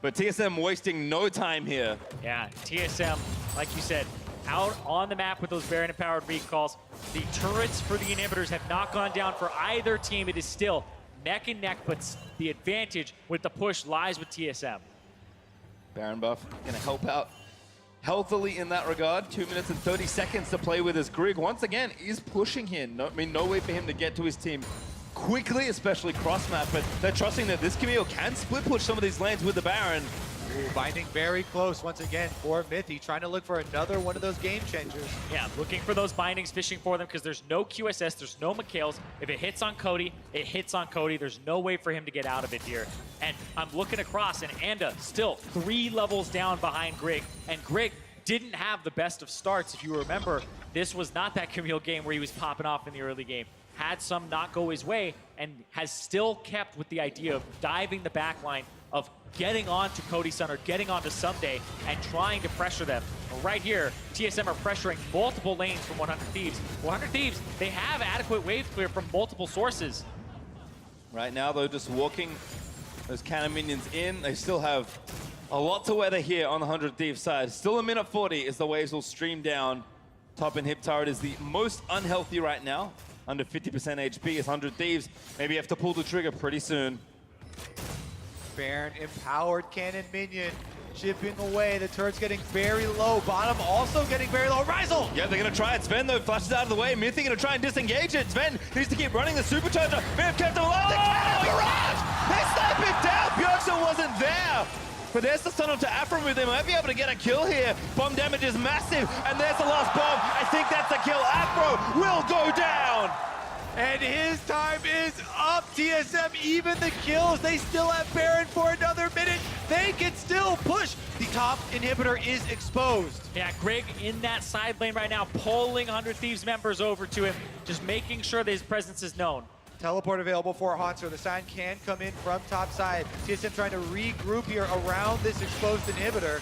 But TSM wasting no time here. Yeah, TSM, like you said, out on the map with those Baron-empowered recalls. The turrets for the inhibitors have not gone down for either team. It is still neck and neck, but the advantage with the push lies with TSM. Baron buff gonna help out healthily in that regard. 2 minutes and 30 seconds to play with as Grig once again is pushing here. No way for him to get to his team quickly, especially cross map, but they're trusting that this Camille can split push some of these lanes with the Baron. Ooh, binding very close once again for Mythy, trying to look for another one of those game changers. Yeah, looking for those bindings, fishing for them, because there's no QSS, there's no McHale's. If it hits on Cody, it hits on Cody. There's no way for him to get out of it here. And I'm looking across, and Anda still 3 levels down behind Grig. And Grig didn't have the best of starts. If you remember, this was not that Camille game where he was popping off in the early game. Had some not go his way, and has still kept with the idea of diving the backline, of getting on to Cody Sun or getting on to Someday and trying to pressure them. Right here, TSM are pressuring multiple lanes from 100 Thieves. 100 Thieves, they have adequate wave clear from multiple sources. Right now, though, just walking those cannon minions in. They still have a lot to weather here on the 100 Thieves side. Still a minute 40 as the waves will stream down. Top and hip turret is the most unhealthy right now. Under 50% HP is 100 Thieves. Maybe have to pull the trigger pretty soon. Baron empowered cannon minion chipping away. The turret's getting very low. Bottom also getting very low. Rizal! Yeah, they're going to try it. Sven, though, flashes out of the way. Mythic going to try and disengage it. Sven needs to keep running the supercharger. May have kept him alive. The cannon barrage! They snipe it down. Bjergsen wasn't there. But there's the stun onto Afromove. They might be able to get a kill here. Bomb damage is massive. And there's the last bomb. I think that's the kill. Afro will go down. And his time is up. TSM, even the kills, they still have Baron for another minute. They can still push. The top inhibitor is exposed. Yeah, Grig in that side lane right now, pulling 100 Thieves members over to him, just making sure that his presence is known. Teleport available for Haunter. The sign can come in from top side. TSM trying to regroup here around this exposed inhibitor.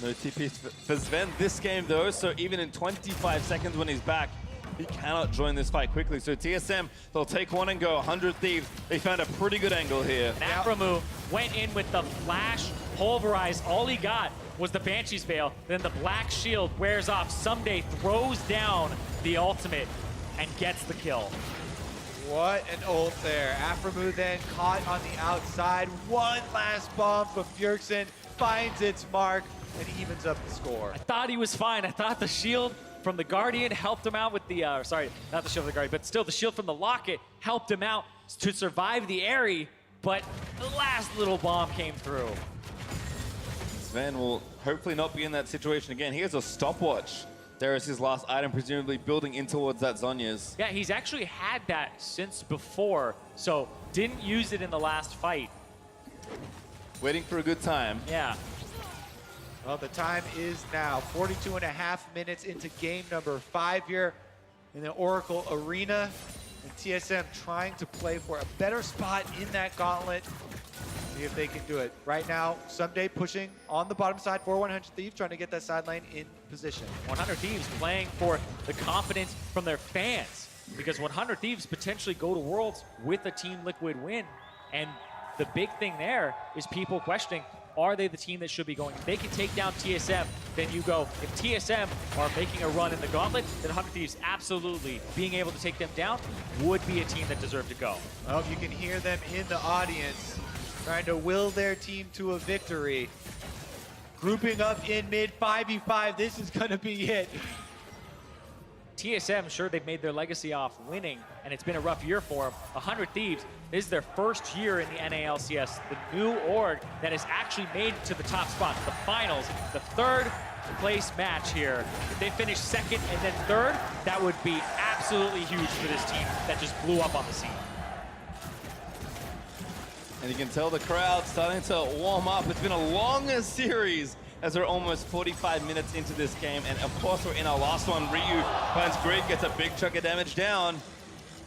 No TP for Sven this game though, so even in 25 seconds when he's back, he cannot join this fight quickly. So TSM, they'll take one and go 100 Thieves. They found a pretty good angle here. And Aframu went in with the flash pulverize. All he got was the Banshee's Veil. Then the black shield wears off. Someday throws down the ultimate and gets the kill. What an ult there. Aframu then caught on the outside. One last bomb from Bjergsen, finds its mark, and evens up the score. I thought he was fine. I thought the shield from the Guardian helped him out with the, sorry, not the shield from the Guardian, but still the shield from the Locket helped him out to survive the Aerie, but the last little bomb came through. Sven will hopefully not be in that situation again. He has a stopwatch. There is his last item, presumably building in towards that Zhonya's. Yeah, he's actually had that since before, so didn't use it in the last fight. Waiting for a good time. Yeah. Well, the time is now 42.5 minutes into game number 5 here in the Oracle Arena. And TSM trying to play for a better spot in that gauntlet. See if they can do it. Right now, Someday pushing on the bottom side for 100 Thieves, trying to get that side lane in position. 100 Thieves playing for the confidence from their fans, because 100 Thieves potentially go to Worlds with a Team Liquid win. And the big thing there is people questioning, are they the team that should be going? If they can take down TSM, then you go. If TSM are making a run in the gauntlet, then 100 Thieves absolutely being able to take them down would be a team that deserved to go. Well, you can hear them in the audience trying to will their team to a victory. Grouping up in mid 5v5, this is gonna be it. TSM, sure, they've made their legacy off winning, and it's been a rough year for them. 100 Thieves, this is their first year in the NALCS, the new org that has actually made it to the top spot, the finals, the third place match here. If they finish second and then third, that would be absolutely huge for this team that just blew up on the scene. And you can tell the crowd starting to warm up. It's been a longer series as we're almost 45 minutes into this game. And of course, we're in our last one. Ryu finds Grig, gets a big chunk of damage down.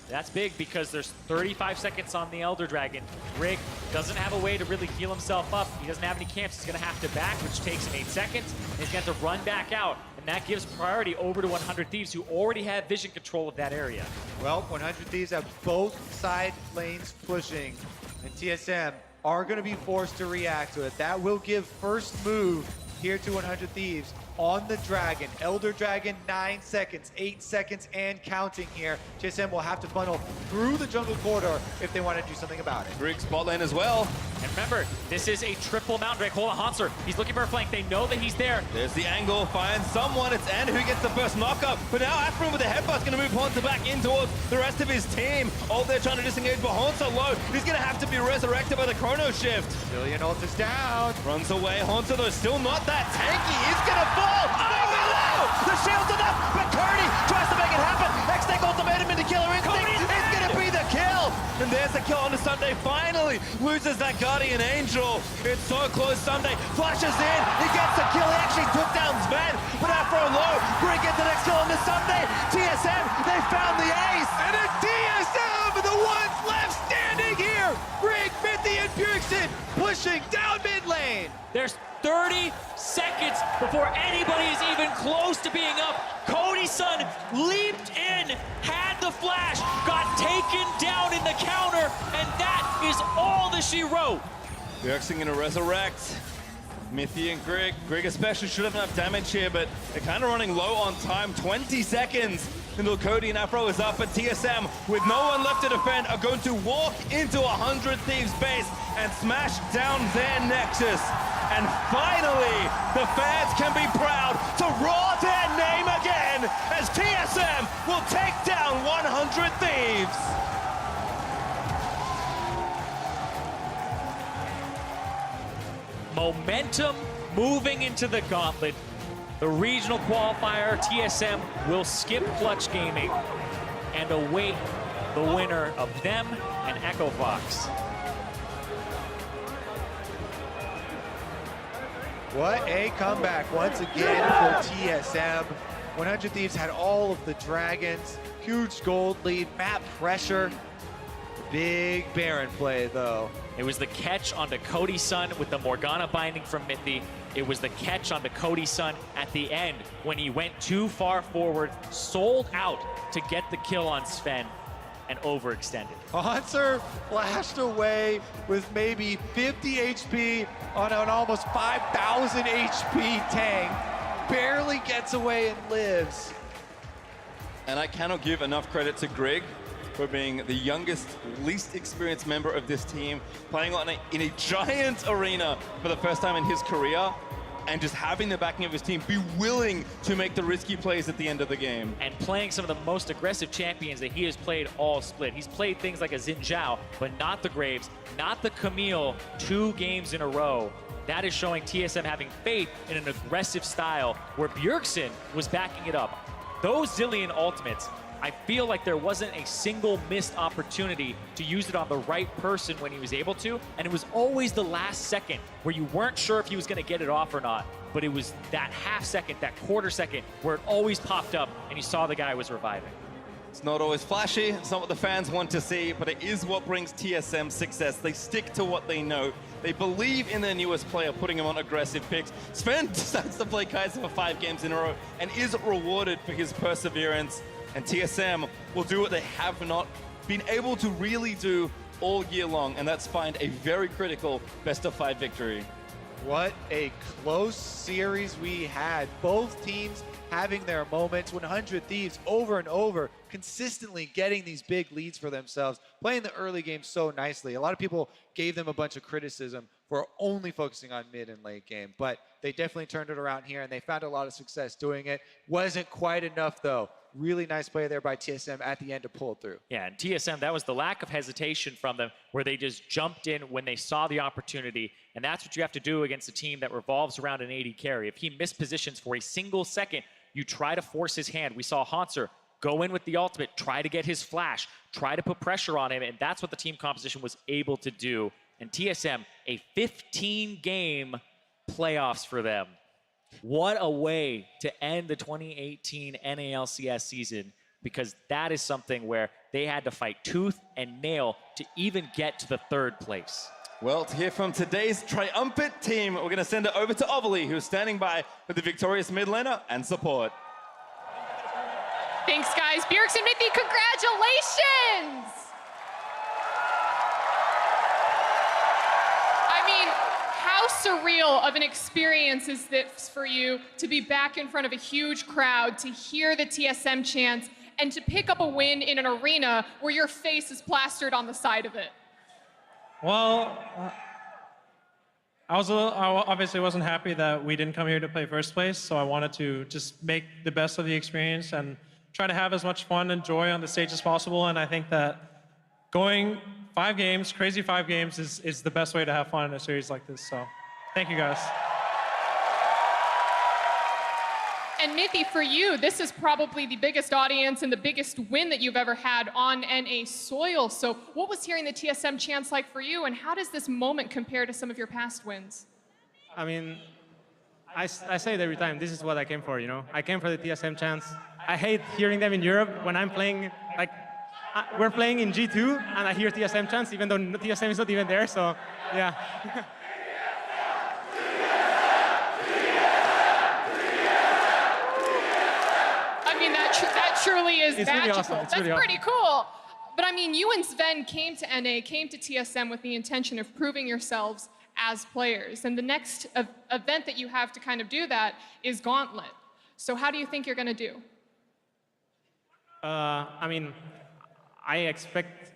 That's big because there's 35 seconds on the Elder Dragon. Grig doesn't have a way to really heal himself up. He doesn't have any camps. He's going to have to back, which takes him 8 seconds. And he's going to have to run back out. And that gives priority over to 100 Thieves, who already have vision control of that area. Well, 100 Thieves have both side lanes pushing. And TSM are going to be forced to react to it. That will give first move here to 100 Thieves on the Dragon. Elder Dragon, 9 seconds, 8 seconds, and counting here. TSM will have to funnel through the jungle corridor if they want to do something about it. Grig spot lane as well. And remember, this is a triple Mountain Drake. Hold on, Hanser. He's looking for a flank. They know that he's there. There's the angle, finds someone. It's Ant who gets the first knockup. But now Afrin with the headbutt's going to move Hanser back in towards the rest of his team. Oh, they're trying to disengage, but Hanser low. He's going to have to be resurrected by the Chrono Shift. Zillion ult is down. Runs away. Hanser, though, still not that tanky. He's going to fall. Maybe low. The shield's enough, but Cody tries to make it happen. X-Tank ultimatum into Killer Instinct. It's going to be the kill. And there's the kill on the Sunday. Finally loses that Guardian Angel. It's so close. Sunday flashes in. He gets the kill. He actually took down Sven, but Afro low. Grig gets the next kill on the Sunday. TSM, they found the ace. And it's TSM, the ones left standing here. Grig, Mithy, and Bjergsen pushing down mid lane. There's 30 seconds before anybody is even close to being up. Cody's son leaped in, had the flash, got taken down in the counter, and that is all that she wrote. Bjergsen gonna resurrect. Mithy and Grig. Grig especially should have enough damage here, but they're kind of running low on time. 20 seconds until Cody and Afro is up, but TSM, with no one left to defend, are going to walk into 100 Thieves base and smash down their Nexus. And finally, the fans can be proud to roar their name again as TSM will take down 100 Thieves. Momentum moving into the gauntlet. The regional qualifier, TSM, will skip Clutch Gaming and await the winner of them and Echo Fox. What a comeback once again for TSM. 100 Thieves had all of the dragons, huge gold lead, map pressure. Big Baron play though. It was the catch onto Cody's son with the Morgana binding from Mithy. It was the catch onto Cody's son at the end when he went too far forward, sold out to get the kill on Sven, and overextended. Hanser flashed away with maybe 50 HP on an almost 5,000 HP tank. Barely gets away and lives. And I cannot give enough credit to Greg for being the youngest, least experienced member of this team, playing in a giant arena for the first time in his career, and just having the backing of his team, be willing to make the risky plays at the end of the game. And playing some of the most aggressive champions that he has played all split. He's played things like a Xin Zhao, but not the Graves, not the Camille, 2 games in a row. That is showing TSM having faith in an aggressive style where Bjergsen was backing it up. Those Zilean ultimates, I feel like there wasn't a single missed opportunity to use it on the right person when he was able to, and it was always the last second where you weren't sure if he was gonna get it off or not, but it was that half second, that quarter second, where it always popped up and you saw the guy was reviving. It's not always flashy, it's not what the fans want to see, but it is what brings TSM success. They stick to what they know. They believe in their newest player, putting him on aggressive picks. Sven decides to play Kai'Sa for 5 games in a row and is rewarded for his perseverance. And TSM will do what they have not been able to really do all year long, and that's find a very critical best-of-5 victory. What a close series we had. Both teams having their moments. 100 Thieves over and over, consistently getting these big leads for themselves, playing the early game so nicely. A lot of people gave them a bunch of criticism for only focusing on mid and late game, but they definitely turned it around here and they found a lot of success doing it. Wasn't quite enough though. Really nice play there by TSM at the end to pull it through. Yeah, and TSM, that was the lack of hesitation from them where they just jumped in when they saw the opportunity, and that's what you have to do against a team that revolves around an AD carry. If he missed positions for a single second, you try to force his hand. We saw Hanser go in with the ultimate, try to get his flash, try to put pressure on him, and that's what the team composition was able to do. And TSM, a 15-game playoffs for them. What a way to end the 2018 NALCS season, because that is something where they had to fight tooth and nail to even get to the 3rd place. Well, to hear from today's triumphant team, we're going to send it over to Ovely, who's standing by with the victorious mid laner and support. Thanks, guys. Bjergsen Mithy, congratulations! I mean, how surreal of an experience is this for you to be back in front of a huge crowd, to hear the TSM chants, and to pick up a win in an arena where your face is plastered on the side of it? Well, I obviously wasn't happy that we didn't come here to play first place, so I wanted to just make the best of the experience and try to have as much fun and joy on the stage as possible. And I think that going 5 games, crazy 5 games, is the best way to have fun in a series like this. So thank you guys. And Mithy, for you, this is probably the biggest audience and the biggest win that you've ever had on NA soil. So what was hearing the TSM chants like for you, and how does this moment compare to some of your past wins? I mean, I say it every time, this is what I came for, you know? I came for the TSM chants. I hate hearing them in Europe when I'm playing, like, we're playing in G2, and I hear TSM chants, even though TSM is not even there, so, yeah. That truly is it's magical. really awesome. That's really pretty awesome. cool. But I mean, you and Sven came to NA, came to TSM with the intention of proving yourselves as players. And the next event that you have to kind of do that is Gauntlet. So how do you think you're going to do? I mean, I expect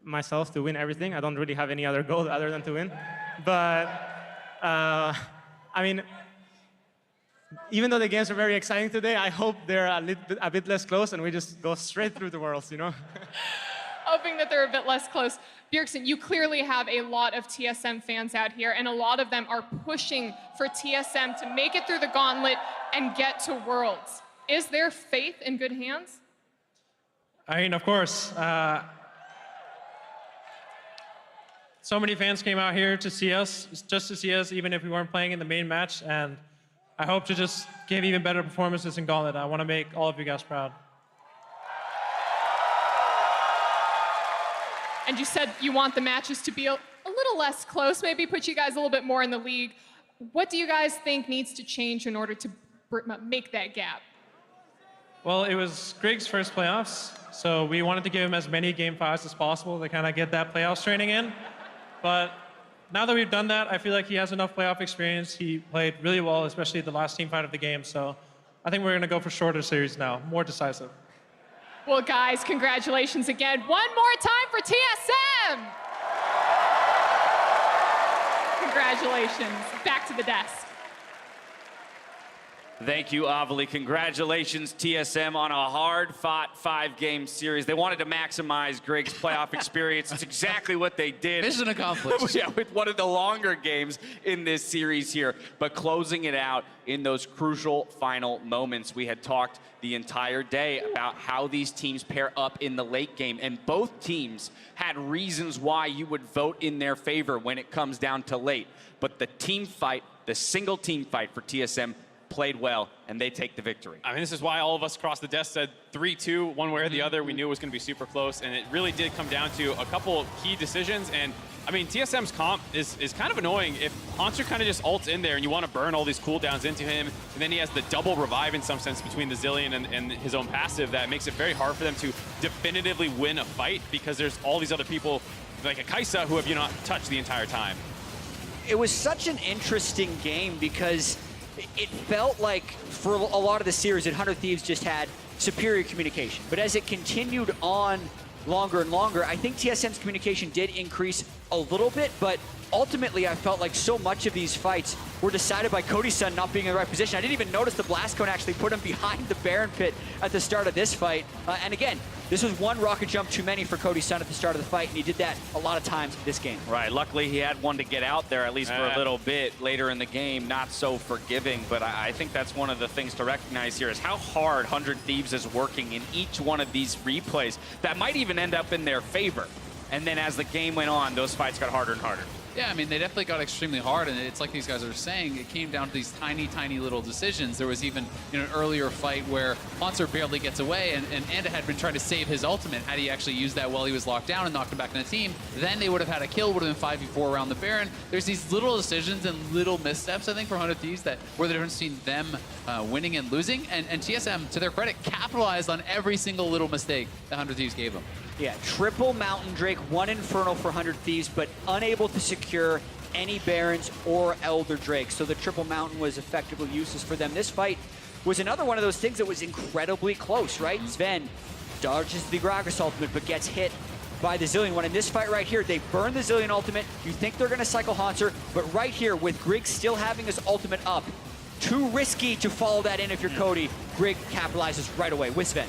myself to win everything. I don't really have any other goal other than to win. But, I mean, even though the games are very exciting today, I hope they're a bit less close and we just go straight through the worlds, you know? Hoping that they're a bit less close. Bjergsen, you clearly have a lot of TSM fans out here, and a lot of them are pushing for TSM to make it through the gauntlet and get to Worlds. Is there faith in good hands? I mean, of course. So many fans came out here to see us, just to see us, even if we weren't playing in the main match, and I hope to just give even better performances in Gauntlet. I want to make all of you guys proud. And you said you want the matches to be a little less close, maybe put you guys a little bit more in the league. What do you guys think needs to change in order to make that gap? Well, it was Grig's first playoffs, so we wanted to give him as many game 5s as possible to kind of get that playoffs training in. But now that we've done that, I feel like he has enough playoff experience. He played really well, especially the last team fight of the game. So I think we're going to go for shorter series now, more decisive. Well, guys, congratulations again. One more time for TSM. Congratulations. Back to the desk. Thank you, Avali. Congratulations, TSM, on a hard-fought 5-game series. They wanted to maximize Grig's playoff experience. It's exactly what they did. Mission accomplished. Yeah, with one of the longer games in this series here, but closing it out in those crucial final moments. We had talked the entire day about how these teams pair up in the late game, and both teams had reasons why you would vote in their favor when it comes down to late. But the team fight, the single team fight for TSM, played well, and they take the victory. I mean, this is why all of us across the desk said 3-2, one way or the other. We knew it was going to be super close, and it really did come down to a couple key decisions. And I mean, TSM's comp is kind of annoying. If Haunter kind of just ults in there and you want to burn all these cooldowns into him, and then he has the double revive in some sense between the Zillion and his own passive, that makes it very hard for them to definitively win a fight because there's all these other people like a Kaisa who have you not touched the entire time. It was such an interesting game because it felt like for a lot of the series that 100 Thieves just had superior communication. But as it continued on longer and longer, I think TSM's communication did increase a little bit, but ultimately I felt like so much of these fights were decided by Cody's son not being in the right position. I didn't even notice the blast cone actually put him behind the Baron pit at the start of this fight. And again, this was one rocket jump too many for Cody's son at the start of the fight, and he did that a lot of times in this game. Right, luckily he had one to get out there, at least for a little bit later in the game. Not so forgiving, but I think that's one of the things to recognize here is how hard 100 Thieves is working in each one of these replays that might even end up in their favor. And then as the game went on, those fights got harder and harder. Yeah, I mean, they definitely got extremely hard, and it's like these guys are saying, it came down to these tiny, tiny little decisions. There was even an earlier fight where Haunter barely gets away, and Anda had been trying to save his ultimate. Had he actually used that while he was locked down and knocked him back in the team, then they would have had a kill, would have been 5v4 around the Baron. There's these little decisions and little missteps, I think, for 100 Thieves that were the difference between them winning and losing, and TSM, to their credit, capitalized on every single little mistake that 100 Thieves gave them. Yeah, triple Mountain Drake, one Infernal for 100 Thieves, but unable to secure any Barons or Elder Drake. So the triple Mountain was effectively useless for them. This fight was another one of those things that was incredibly close, right? Sven dodges the Gragas ultimate, but gets hit by the Zillion one. In this fight right here, they burn the Zillion ultimate. You think they're going to cycle Haunter, but right here, with Grig still having his ultimate up, too risky to follow that in if you're Cody. Grig capitalizes right away with Sven.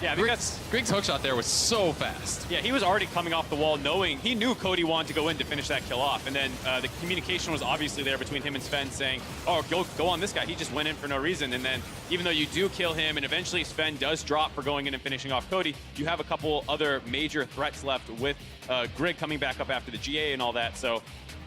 Yeah, I think that's Grig's hookshot there was so fast. Yeah, he was already coming off the wall knowing, he knew Cody wanted to go in to finish that kill off. And then the communication was obviously there between him and Sven saying, oh, go on this guy. He just went in for no reason. And then even though you do kill him and eventually Sven does drop for going in and finishing off Cody, you have a couple other major threats left with Grig coming back up after the GA and all that. So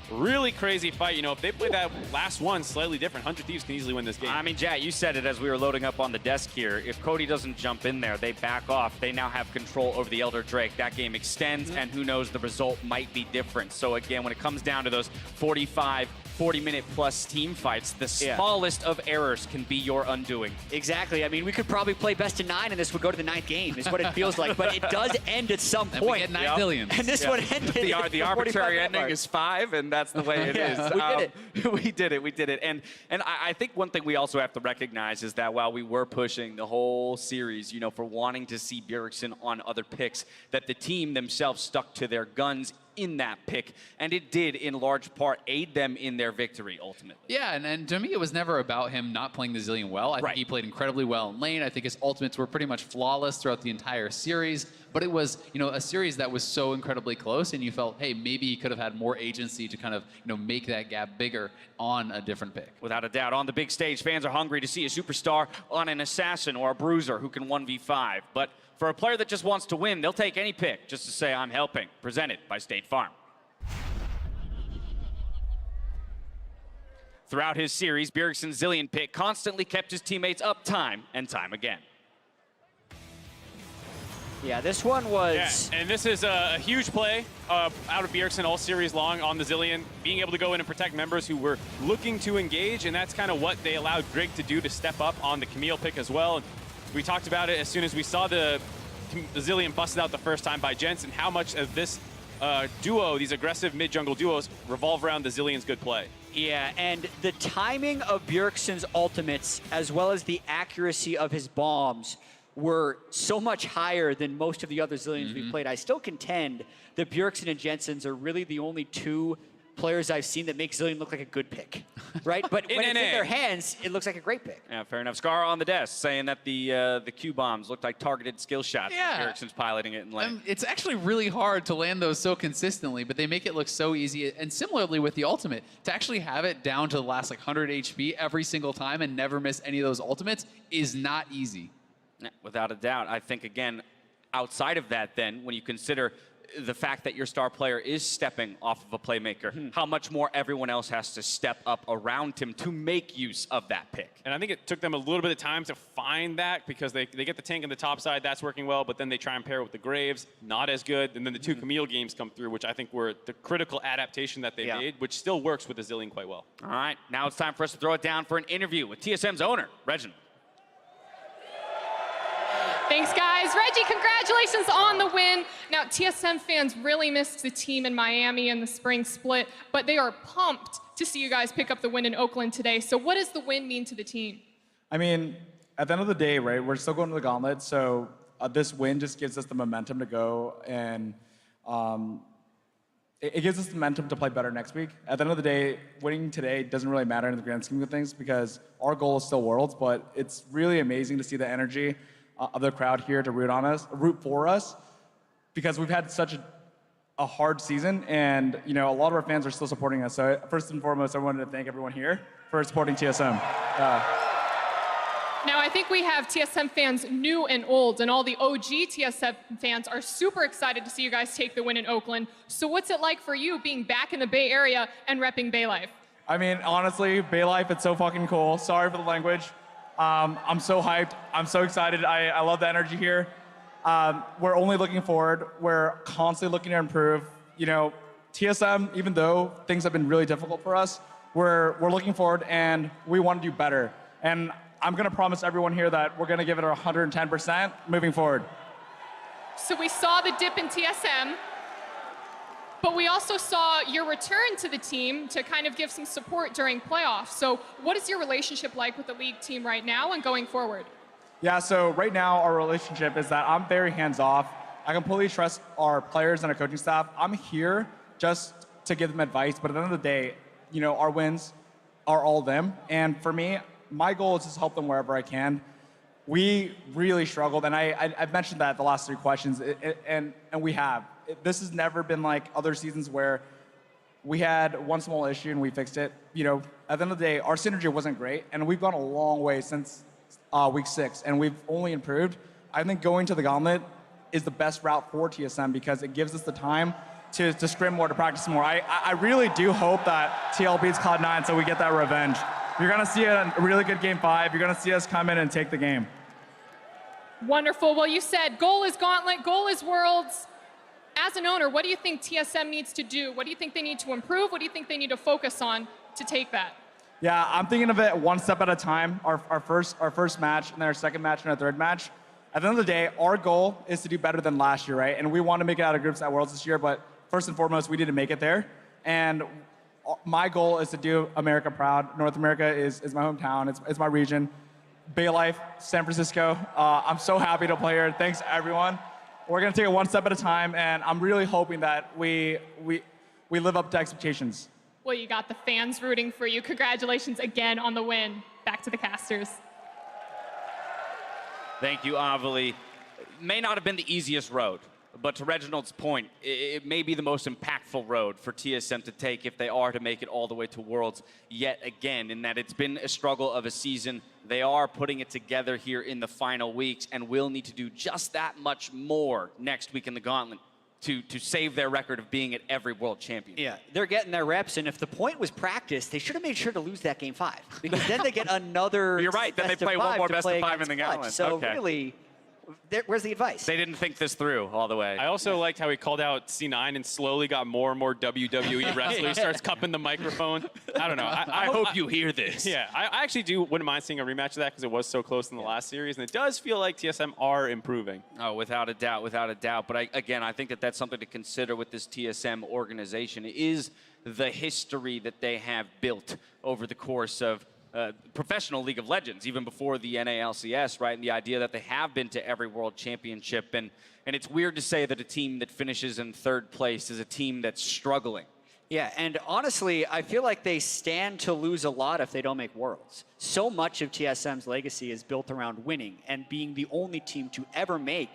really crazy fight. You know, if they play that last one slightly different, 100 Thieves can easily win this game. I mean, Jack, you said it as we were loading up on the desk here. If Cody doesn't jump in there, they back off. They now have control over the Elder Drake. That game extends, and who knows, the result might be different. So again, when it comes down to those 40-minute plus team fights, the smallest of errors can be your undoing. Exactly. I mean, we could probably play best of 9 and this would go to the 9th game, is what it feels like. But it does end at some point. And we get 9 billions. And this one ended. The arbitrary ending is 5, and that's the way it is. We did it. We did it. And I think one thing we also have to recognize is that while we were pushing the whole series, you know, for wanting to see Bjergsen on other picks, that the team themselves stuck to their guns in that pick, and it did in large part aid them in their victory ultimately. Yeah, and to me it was never about him not playing the Zillion well. I think he played incredibly well in lane. I think his ultimates were pretty much flawless throughout the entire series, but it was, you know, a series that was so incredibly close, and you felt, hey, maybe he could have had more agency to kind of, you know, make that gap bigger on a different pick. Without a doubt, on the big stage, fans are hungry to see a superstar on an assassin or a bruiser who can 1v5, but for a player that just wants to win, they'll take any pick just to say, I'm helping. Presented by State Farm. Throughout his series, Bjergsen's Zillion pick constantly kept his teammates up time and time again. Yeah, this one was... Yeah, and this is a huge play out of Bjergsen all series long on the Zillion, being able to go in and protect members who were looking to engage, and that's kind of what they allowed Grig to do to step up on the Camille pick as well. And we talked about it as soon as we saw the Zillion busted out the first time by Jensen, how much of this duo, these aggressive mid-jungle duos, revolve around the Zillion's good play. Yeah, and the timing of Bjergsen's ultimates, as well as the accuracy of his bombs, were so much higher than most of the other Zillions we've played. I still contend that Bjergsen and Jensen's are really the only two players I've seen that make Zillion look like a good pick, right? But when it's in their hands, it looks like a great pick. Yeah, fair enough. Scar on the desk saying that the Q bombs looked like targeted skill shots. Yeah. Bjergsen's piloting it in lane. It's actually really hard to land those so consistently, but they make it look so easy. And similarly with the ultimate, to actually have it down to the last like 100 HP every single time and never miss any of those ultimates is not easy. Yeah, without a doubt. I think, again, outside of that then, when you consider the fact that your star player is stepping off of a playmaker, how much more everyone else has to step up around him to make use of that pick. And I think it took them a little bit of time to find that, because they get the tank on the top side, that's working well, but then they try and pair it with the Graves, not as good, and then the two Camille games come through, which I think were the critical adaptation that they made, which still works with the Zillion quite well. All right, now it's time for us to throw it down for an interview with TSM's owner, Reginald. Thanks, guys. Reggie, congratulations on the win. Now, TSM fans really missed the team in Miami in the spring split, but they are pumped to see you guys pick up the win in Oakland today. So what does the win mean to the team? I mean, at the end of the day, right, we're still going to the gauntlet, so this win just gives us the momentum to go, and it gives us the momentum to play better next week. At the end of the day, winning today doesn't really matter in the grand scheme of things, because our goal is still Worlds, but it's really amazing to see the energy of the crowd here to root for us, because we've had such a hard season, and a lot of our fans are still supporting us. So first and foremost, I wanted to thank everyone here for supporting TSM. Now, I think we have TSM fans new and old, and all the OG TSM fans are super excited to see you guys take the win in Oakland. So what's it like for you being back in the Bay Area and repping Bay Life? I mean, honestly, Bay Life, it's so fucking cool. Sorry for the language. I'm so hyped. I'm so excited. I love the energy here. We're only looking forward. We're constantly looking to improve. TSM, even though things have been really difficult for us, we're looking forward, and we want to do better. And I'm going to promise everyone here that we're going to give it 110% moving forward. So we saw the dip in TSM, but we also saw your return to the team to kind of give some support during playoffs. So what is your relationship like with the league team right now and going forward? Yeah, so right now our relationship is that I'm very hands-off. I completely trust our players and our coaching staff. I'm here just to give them advice, but at the end of the day, our wins are all them. And for me, my goal is just to help them wherever I can. We really struggled, and I've mentioned that the last 3 questions, and we have. This has never been like other seasons where we had one small issue and we fixed it. At the end of the day, our synergy wasn't great, and we've gone a long way since week 6, and we've only improved. I think going to the gauntlet is the best route for TSM, because it gives us the time to scrim more, to practice more. I really do hope that TL beats Cloud9 so we get that revenge. You're going to see a really good Game 5. You're going to see us come in and take the game. Wonderful. Well, you said goal is Gauntlet, goal is Worlds. As an owner, what do you think TSM needs to do? What do you think they need to improve? What do you think they need to focus on to take that? Yeah, I'm thinking of it one step at a time. Our first match, and then our second match, and our third match. At the end of the day, our goal is to do better than last year, right? And we want to make it out of groups at Worlds this year, but first and foremost, we need to make it there. And my goal is to do America proud. North America is my hometown. It's my region. Bay Life, San Francisco. I'm so happy to play here. Thanks, everyone. We're going to take it one step at a time, and I'm really hoping that we live up to expectations. Well, you got the fans rooting for you. Congratulations again on the win. Back to the casters. Thank you, Avali. May not have been the easiest road, but to Reginald's point, it may be the most impactful road for TSM to take if they are to make it all the way to Worlds yet again, in that it's been a struggle of a season. They are putting it together here in the final weeks and will need to do just that much more next week in the Gauntlet to save their record of being at every World Champion. Yeah, they're getting their reps, and if the point was practice, they should have made sure to lose that Game 5, because then they get another You're right, then they play one more best of 5 in the Gauntlet. So okay. really, where's the advice? They didn't think this through all the way. I also liked how he called out C9 and slowly got more and more WWE wrestler. He starts cupping the microphone. I don't know. I hope you hear this. Yeah, I actually wouldn't mind seeing a rematch of that because it was so close in the last series, and it does feel like TSM are improving. Oh, without a doubt, without a doubt. But again, I think that that's something to consider with this TSM organization is the history that they have built over the course of professional League of Legends, even before the NALCS, right? And the idea that they have been to every World Championship. And it's weird to say that a team that finishes in third place is a team that's struggling. Yeah, and honestly, I feel like they stand to lose a lot if they don't make Worlds. So much of TSM's legacy is built around winning and being the only team to ever make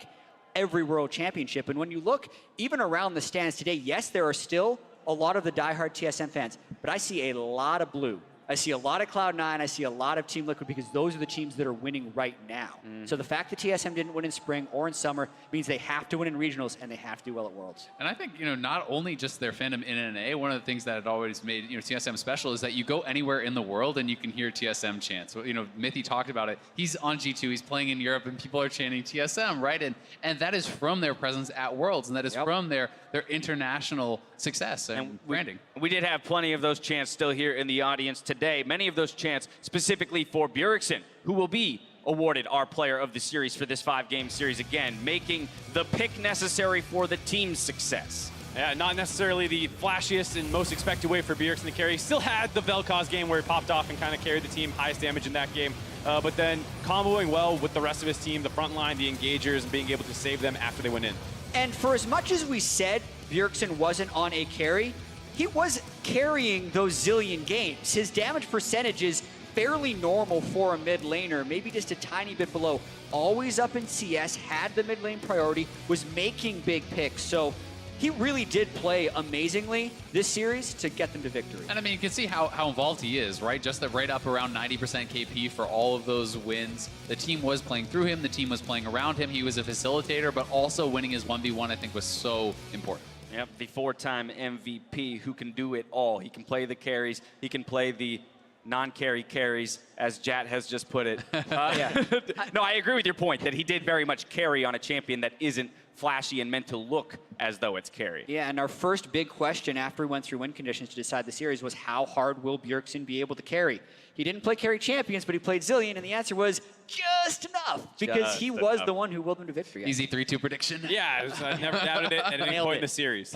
every World Championship. And when you look even around the stands today, yes, there are still a lot of the diehard TSM fans, but I see a lot of blue. I see a lot of Cloud9, I see a lot of Team Liquid because those are the teams that are winning right now. So the fact that TSM didn't win in spring or in summer means they have to win in regionals and they have to do well at Worlds. And I think, not only just their fandom in NA, one of the things that had always made, TSM special is that you go anywhere in the world and you can hear TSM chants. So, Mythy talked about it. He's on G2, he's playing in Europe and people are chanting TSM, right? And that is from their presence at Worlds and that is from their international success and branding. We did have plenty of those chants still here in the audience today. Many of those chants specifically for Bjergsen, who will be awarded our player of the series for this 5-game series again, making the pick necessary for the team's success. Yeah, not necessarily the flashiest and most expected way for Bjergsen to carry. Still had the Vel'Koz game where he popped off and kind of carried the team, highest damage in that game. But then comboing well with the rest of his team, the front line, the engagers, and being able to save them after they went in. And for as much as we said Bjergsen wasn't on a carry, he was carrying those zillion games. His damage percentage is fairly normal for a mid laner, maybe just a tiny bit below. Always up in CS, had the mid lane priority, was making big picks. So he really did play amazingly this series to get them to victory. And I mean, you can see how involved he is, right? Just that right up around 90% KP for all of those wins. The team was playing through him, the team was playing around him. He was a facilitator, but also winning his 1v1, I think, was so important. Yep, the 4-time MVP who can do it all. He can play the carries, he can play the non-carry carries, as Jat has just put it. No, I agree with your point that he did very much carry on a champion that isn't flashy and meant to look as though it's carry. Yeah, and our first big question after we went through win conditions to decide the series was how hard will Bjergsen be able to carry? He didn't play carry champions, but he played Zillion, and the answer was just enough, because he was the one who willed them to victory. Easy 3-2 prediction. Yeah, I never doubted it at any point in the series.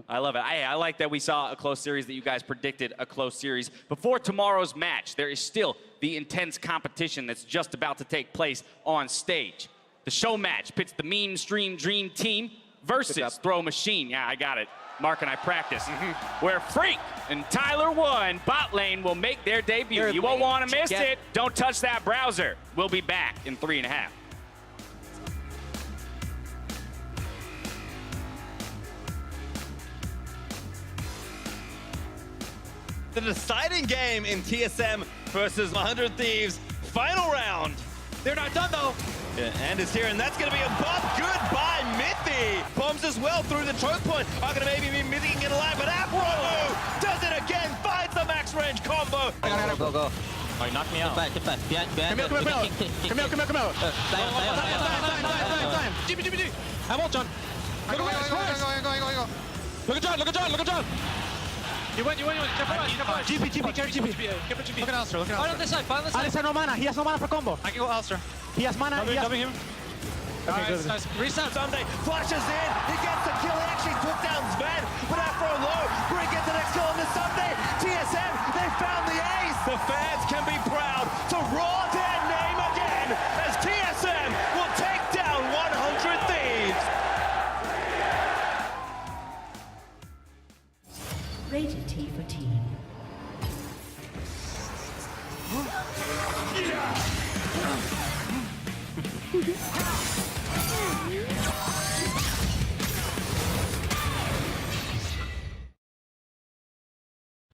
I love it. I like that we saw a close series, that you guys predicted a close series. Before tomorrow's match, there is still the intense competition that's just about to take place on stage. The show match pits the Mean Stream Dream team versus Throw Machine. Yeah, I got it. Mark and I practice. Where Freak and Tyler 1 bot lane will make their debut. You won't want to miss it. Don't touch that browser. We'll be back in 3.5. The deciding game in TSM versus 100 Thieves. Final round. They're not done, though. Yeah, and is here, and that's going to be a bump. Goodbye, Mythy. Bombs as well through the choke point. Are going to maybe be Mythy can get alive, but Afro does it again. Finds the max range combo. Go. Oh, you knocked me out. Cepat. Behind. Come here. Time. GP. I won't, John. Go. Look at John. You win. GP, carry GP. Look at Alistair. Find on this side. Alistair no mana. He has no mana for combo. I can go Alistair. He has mana. Dubbing him. Okay, good. Nice. Reset. Someday flashes in. He gets the kill. He actually took down Sven, but Afro low. Brig gets the next kill on the Sunday. TSM, they found the ace. The fans can be proud to roar their name again as TSM will take down 100 Thieves. Rated T for Team.